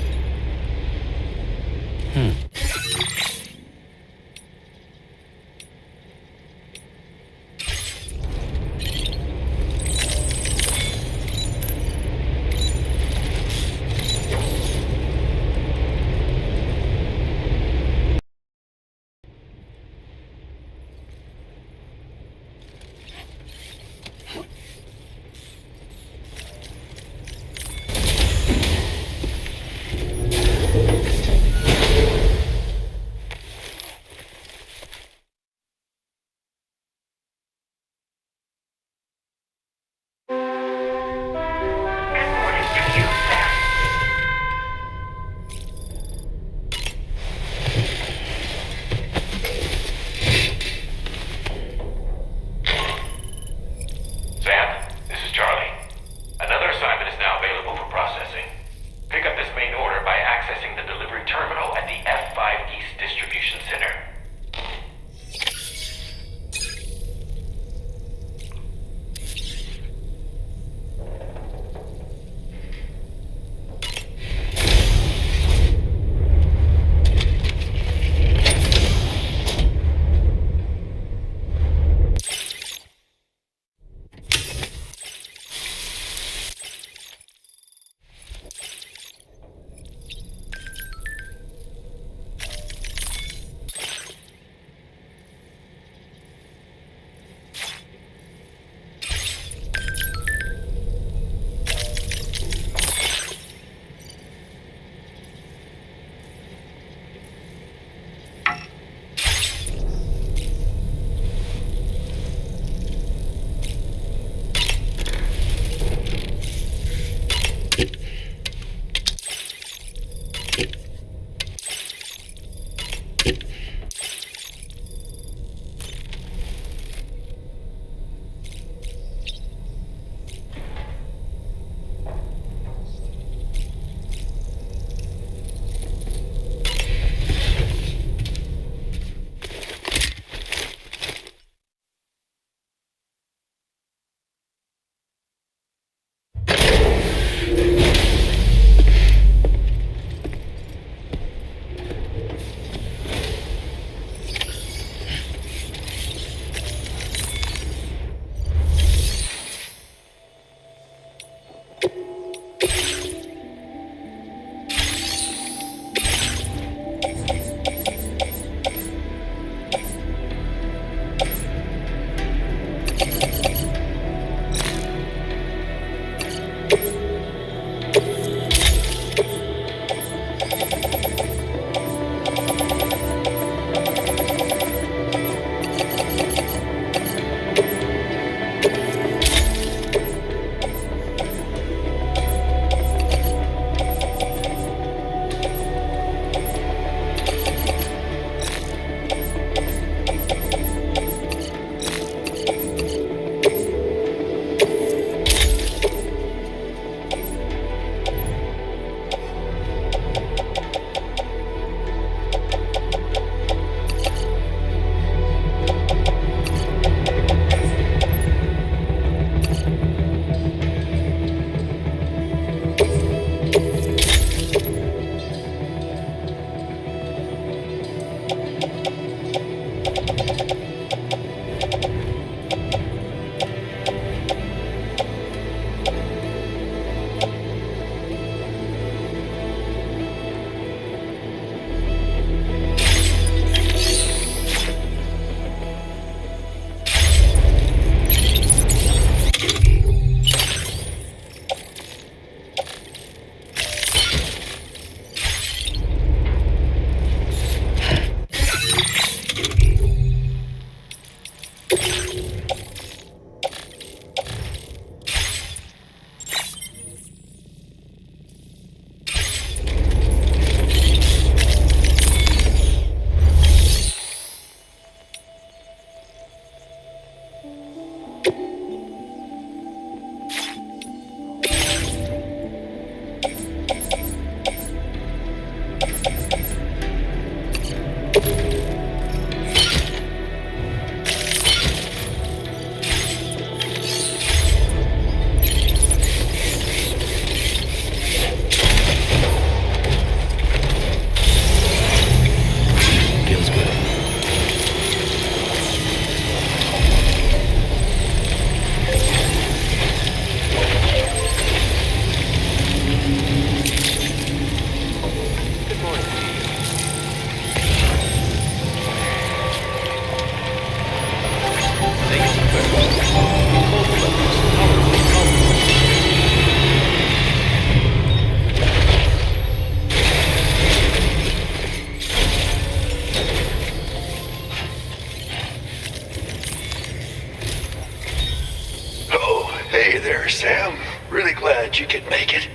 Speaker 13: make it.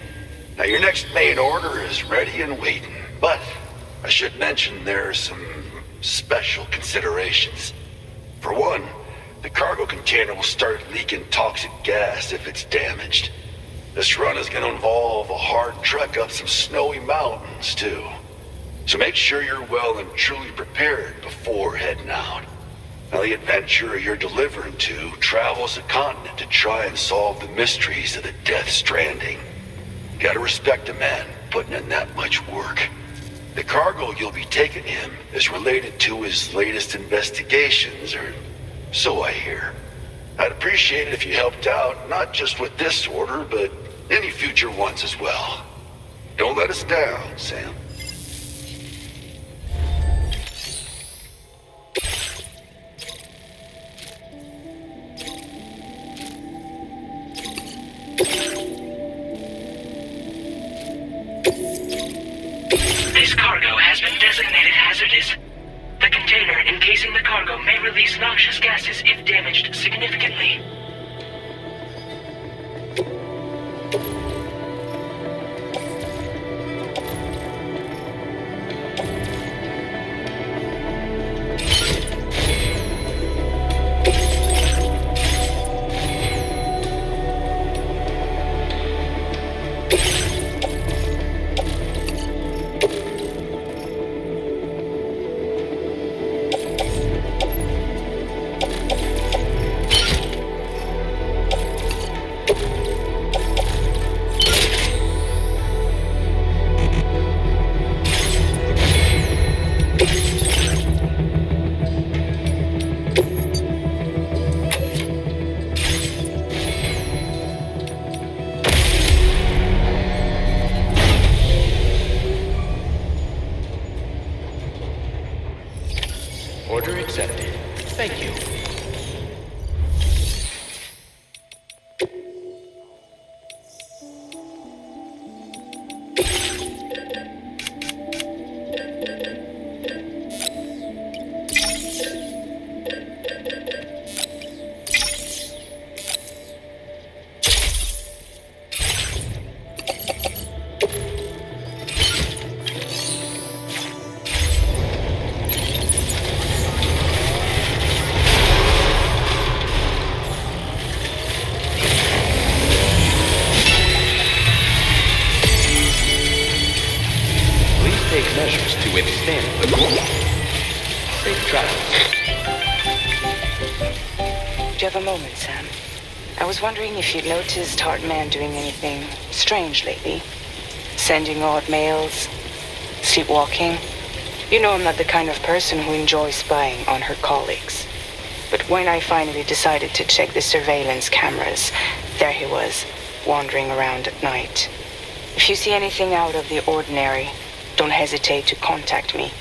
Speaker 13: Now, your next main order is ready and waiting, but I should mention there are some special considerations. For one, the cargo container will start leaking toxic gas if it's damaged. This run is going to involve a hard trek up some snowy mountains, too. So make sure you're well and truly prepared before heading out. Now, the adventurer you're delivering to travels the continent to try and solve the mysteries of the Death Stranding. Gotta respect a man putting in that much work. The cargo you'll be taking him is related to his latest investigations, or so I hear. I'd appreciate it if you helped out, not just with this order, but any future ones as well. Don't let us down, Sam.
Speaker 5: This cargo has been designated hazardous. The container encasing the cargo may release noxious gases if damaged significantly.
Speaker 4: Order accepted. Thank you. Take measures to withstand the cold. Safe travels.
Speaker 1: Do you have a moment, Sam? I was wondering if you'd noticed Hartman doing anything strange lately. Sending odd mails, sleepwalking. You know I'm not the kind of person who enjoys spying on her colleagues. But when I finally decided to check the surveillance cameras, there he was, wandering around at night. If you see anything out of the ordinary, don't hesitate to contact me.